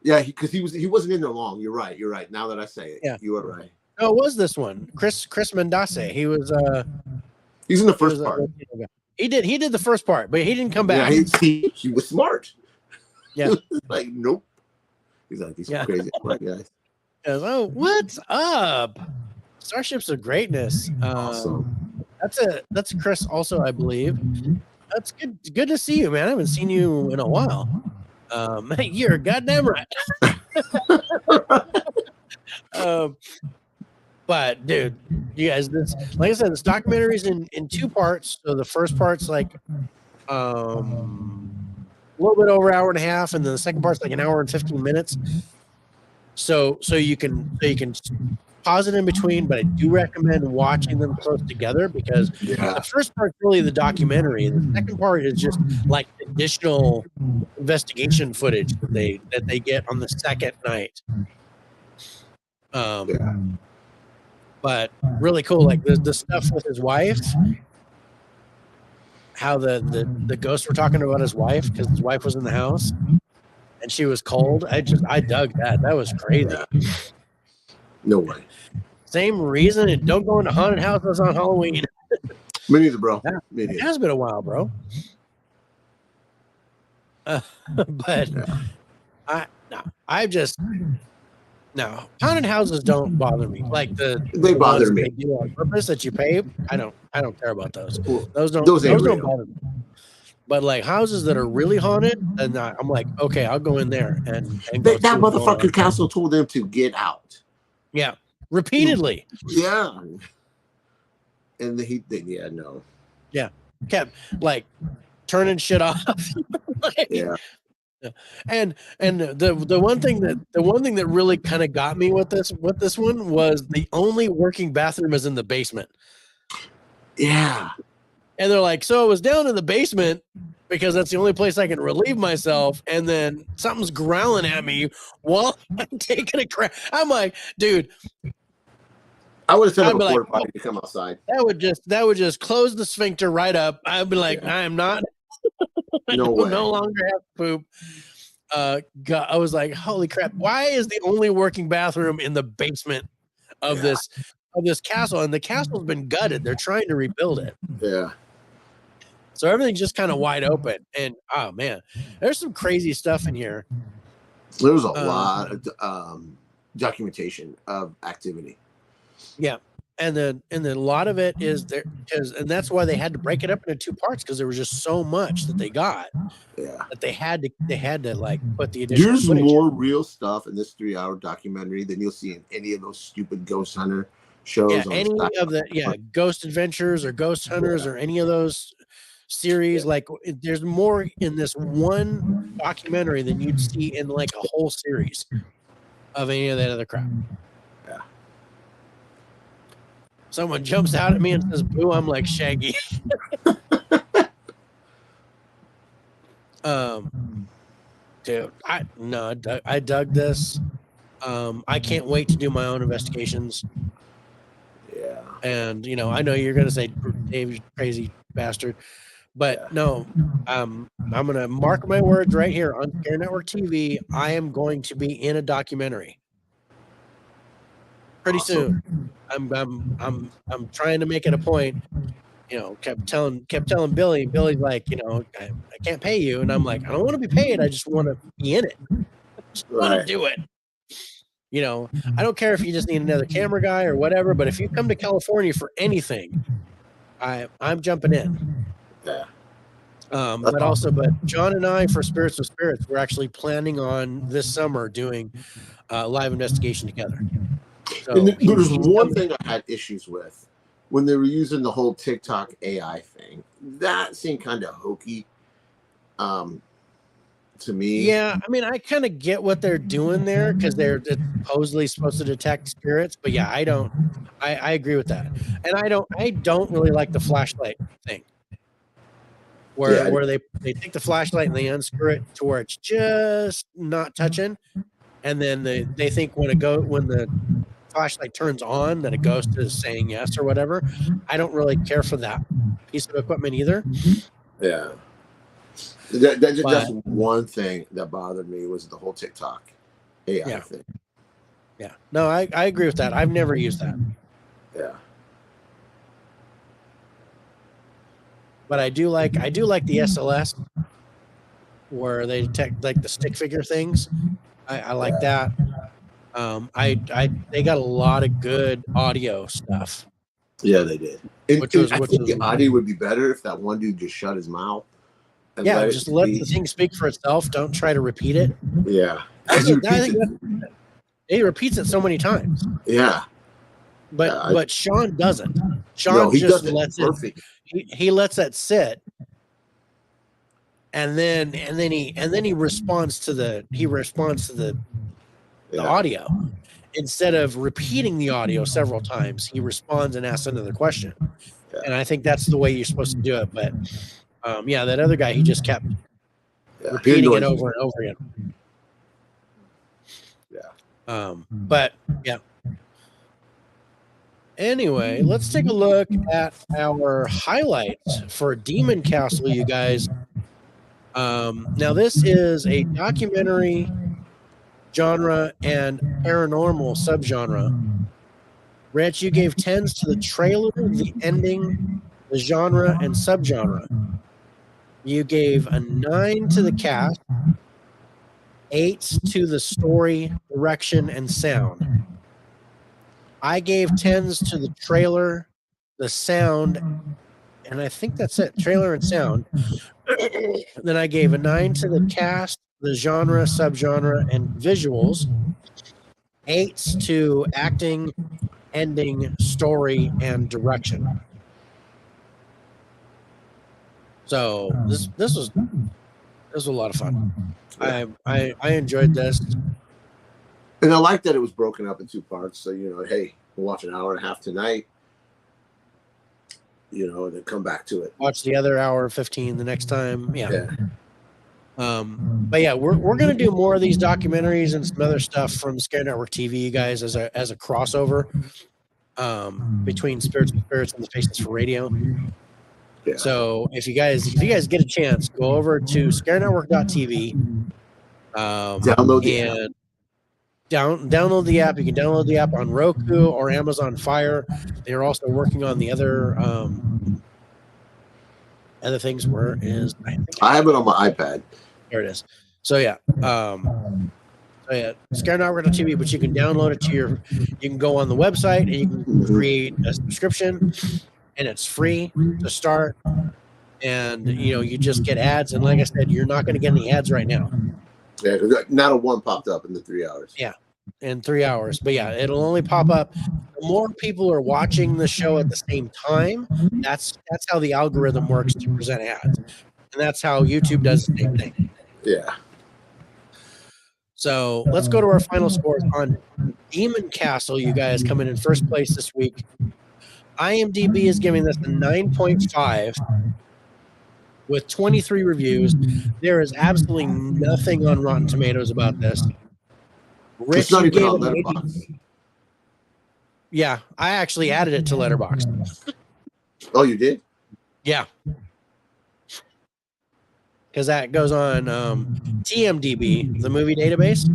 Yeah, because he wasn't in there long. You're right. You're right. Now that I say it, you are right. No, it was this one, Chris Mendace. He was he's in the first part. He did the first part, but he didn't come back. Yeah, he was smart. Yeah, like nope. He's like these crazy white guys. Oh, what's up? Starships of Greatness. Awesome. That's Chris also, I believe. That's good to see you, man. I haven't seen you in a while. You're goddamn right. But dude, you guys, this, like I said, this documentary is in two parts. So the first part's like a little bit over an hour and a half, and then the second part's like an hour and 15 minutes. So you can pause it in between, but I do recommend watching them close together because the first part's really the documentary. The second part is just like additional investigation footage that they get on the second night. But really cool, like the stuff with his wife, how the ghosts were talking about his wife because his wife was in the house and she was cold. I dug that. That was crazy. No way. Same reason, and don't go into haunted houses on Halloween. Me neither, bro. It has been a while, bro. But haunted houses don't bother me. Like they bother me. They do on purpose that you pay. I don't care about those. Those don't bother me. But like houses that are really haunted, and I'm like, okay, I'll go in there and that motherfucker castle told them to get out. Yeah, repeatedly. Yeah, and no. Yeah, kept like turning shit off. Yeah. And the one thing that really kind of got me with this one was the only working bathroom is in the basement. Yeah. And they're like, so I was down in the basement because that's the only place I can relieve myself. And then something's growling at me while I'm taking a crap. I'm like, dude, I would have set up a porta potty to come outside. That would just close the sphincter right up. I'd be like, I am not. I no longer have poop. God, I was like, holy crap! Why is the only working bathroom in the basement of this castle? And the castle's been gutted. They're trying to rebuild it. Yeah. So everything's just kind of wide open. And oh man, there's some crazy stuff in here. There's a lot of documentation of activity. Yeah. And then a lot of it is there, and that's why they had to break it up into two parts because there was just so much that they got. Yeah, that they had to like put the additional. There's more real stuff in this 3-hour documentary than you'll see in any of those stupid ghost hunter shows. Yeah, any of the Ghost Adventures or Ghost Hunters or any of those series. Like, there's more in this one documentary than you'd see in like a whole series of any of that other crap. Someone jumps out at me and says, boo, I'm like Shaggy. Dude, I dug this. I can't wait to do my own investigations. Yeah. And, I know you're going to say, Dave, you crazy bastard. But no, I'm going to mark my words right here on Scare Network TV. I am going to be in a documentary pretty soon. I'm trying to make it a point. Kept telling Billy. Billy's like, I can't pay you, and I'm like, I don't want to be paid. I just want to be in it. I just want to do it. I don't care if you just need another camera guy or whatever. But if you come to California for anything, I'm jumping in. Yeah. But John and I for Spirits with Spirits, we're actually planning on this summer doing live investigation together. So there's one thing I had issues with when they were using the whole TikTok AI thing. That seemed kind of hokey to me. Yeah, I mean, I kind of get what they're doing there because they're supposedly supposed to detect spirits. But yeah, I agree with that. And I don't really like the flashlight thing. Where they take the flashlight and they unscrew it to where it's just not touching. And then they think when the flashlight turns on that a ghost is saying yes or whatever. I don't really care for that piece of equipment either. Yeah. That's one thing that bothered me was the whole TikTok AI thing. Yeah. No, I agree with that. I've never used that. Yeah. But I do like the SLS where they detect like the stick figure things. I like that. They got a lot of good audio stuff. Yeah, they did. I think the audio would be better if that one dude just shut his mouth. And let the thing speak for itself. Don't try to repeat it. Yeah. He repeats it so many times. Yeah. But Sean doesn't. Sean just lets it. He lets that sit. And then he responds to the audio. Instead of repeating the audio several times, he responds and asks another question. Yeah. And I think that's the way you're supposed to do it. But that other guy, he just kept repeating it over and over again. Yeah. But yeah. Anyway, let's take a look at our highlights for Demon Castle, you guys. Now this is a documentary genre and paranormal subgenre. Rich, you gave 10s to the trailer, the ending, the genre, and subgenre. You gave a 9 to the cast, 8 to the story, direction, and sound. I gave 10s to the trailer, the sound, and I think that's it, trailer and sound. Then I gave a 9 to the cast, the genre, subgenre, and visuals. 8 to acting, ending, story, and direction. So this was a lot of fun. I enjoyed this. And I like that it was broken up in 2 parts. So, hey, we'll watch an hour and a half tonight, and then come back to it. Watch the other hour 15 the next time. Yeah. But yeah, we're gonna do more of these documentaries and some other stuff from Scare Network TV, you guys, as a crossover between Spirits and the Faces for Radio. Yeah. So if you guys get a chance, go over to scarenetwork.tv. Download the app. Download the app. You can download the app on Roku or Amazon Fire. They're also working on the other things. Where is I have it on my iPad. There it is. So yeah. ScareNetwork.tv, but you can download it you can go on the website and you can create a subscription, and it's free to start. And you just get ads, and like I said, you're not going to get any ads right now. Yeah, not a one popped up in the 3 hours. Yeah, in 3 hours. But yeah, it'll only pop up. The more people are watching the show at the same time, that's how the algorithm works to present ads. And that's how YouTube does the same thing. Yeah. So let's go to our final scores on Demon Castle, you guys, coming in first place this week. IMDb is giving this a 9.5. with 23 reviews. There is absolutely nothing on Rotten Tomatoes about this. Rich, it's not even on Letterboxd. Yeah, I actually added it to Letterboxd. Oh, you did? Yeah. Because that goes on TMDB, the movie database,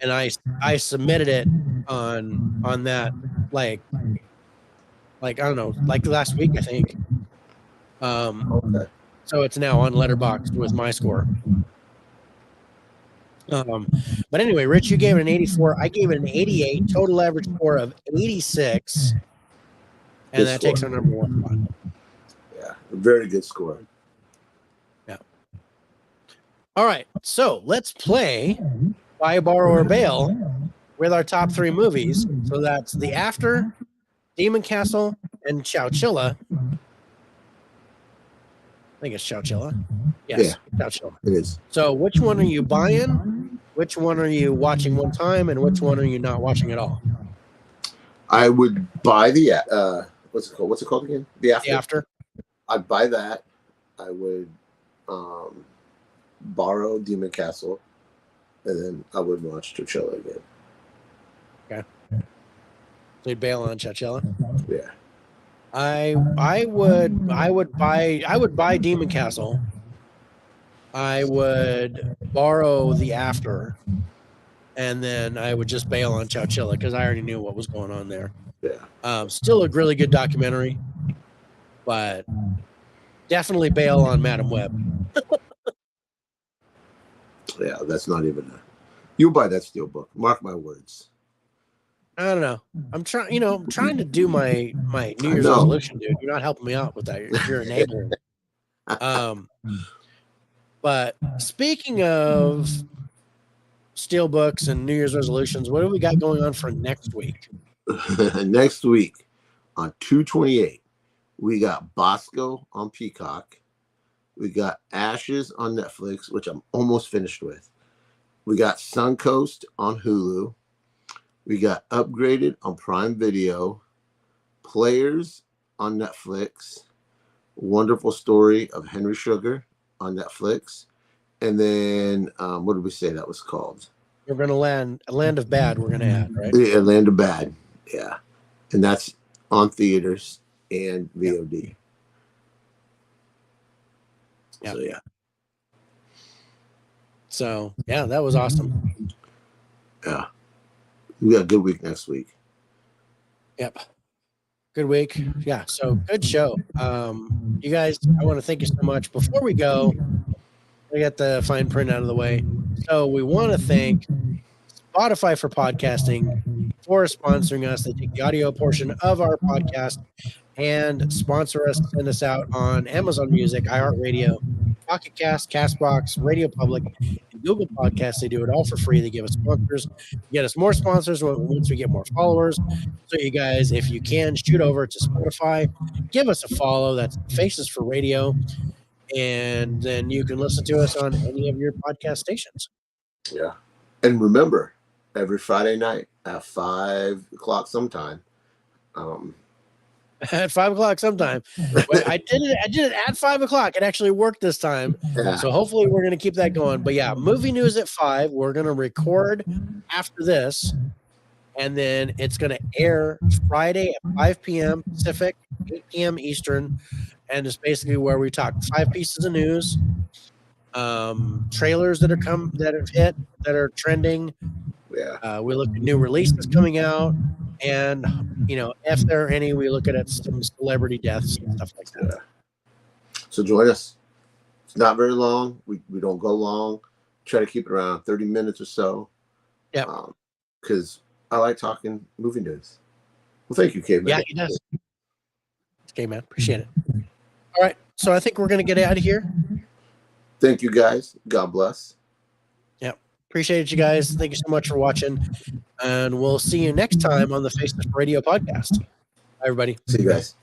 and I submitted it on that like I don't know, like last week, I think. Okay. So it's now on Letterboxd with my score. But anyway, Rich, you gave it an 84. I gave it an 88. Total average score of 86, and that takes our number one spot. Yeah, a very good score. Yeah. All right, so let's play Buy, Borrow, or Bail with our top 3 movies. So that's The After, Demon Castle, and Chowchilla. I think it's Chowchilla. Yes, yeah, Chowchilla. It is. So which one are you buying? Which one are you watching one time? And which one are you not watching at all? I would buy the what's it called? What's it called again? The After. The After. I'd buy that. I would borrow Demon Castle, and then I would watch Chowchilla again. Okay. So you'd bail on Chowchilla? Yeah. I would buy Demon Castle, I would borrow the after, and then I would just bail on Chowchilla because I already knew what was going on there. Yeah. Still a really good documentary, but definitely bail on Madam Web. Yeah, that's not even a. You buy that steel book. Mark my words. I don't know. I'm trying. I'm trying to do my New Year's resolution, dude. You're not helping me out with that. You're enabling. But speaking of steel books and New Year's resolutions, what do we got going on for next week? Next week on 2/28, we got Bosco on Peacock. We got Ashes on Netflix, which I'm almost finished with. We got Suncoast on Hulu. We got Upgraded on Prime Video. Players on Netflix. Wonderful Story of Henry Sugar on Netflix. And then, what did we say that was called? We're going to land A Land of Bad. We're going to add, right? Yeah, Land of Bad. Yeah. And that's on theaters and VOD. Yep. So, yeah. So, yeah, that was awesome. Yeah. We got a good week next week. Yep. Good week. Yeah. So, good show. You guys, I want to thank you so much. Before we go, I got the fine print out of the way. So, we want to thank Spotify for podcasting for sponsoring us. They take the audio portion of our podcast and sponsor us, send us out on Amazon Music, iHeartRadio, Pocket Cast, Castbox, Radio Public, and Google Podcasts. They do it all for free. They give us sponsors, get us more sponsors once we get more followers. So you guys, if you can, shoot over to Spotify, give us a follow. That's Faces for Radio, and then you can listen to us on any of your podcast stations. Yeah. And remember, every Friday night at 5 o'clock sometime. At 5 o'clock sometime. But I did it at 5 o'clock. It actually worked this time. Yeah. So hopefully we're going to keep that going. But yeah, movie news at 5. We're going to record after this. And then it's going to air Friday at 5 p.m. Pacific, 8 p.m. Eastern. And it's basically where we talk 5 pieces of news, trailers that have hit, that are trending. Yeah. We look at new releases coming out, and if there are any, we look at some celebrity deaths and stuff like that. Yeah. So join us. It's not very long. We don't go long. Try to keep it around 30 minutes or so. Yeah. Because I like talking movie news. Well, thank you, K-Man. Yeah, he does. Okay, man. Appreciate it. All right. So I think we're going to get out of here. Thank you, guys. God bless. Appreciate it, you guys. Thank you so much for watching. And we'll see you next time on the Faces Radio podcast. Bye, everybody. See you guys.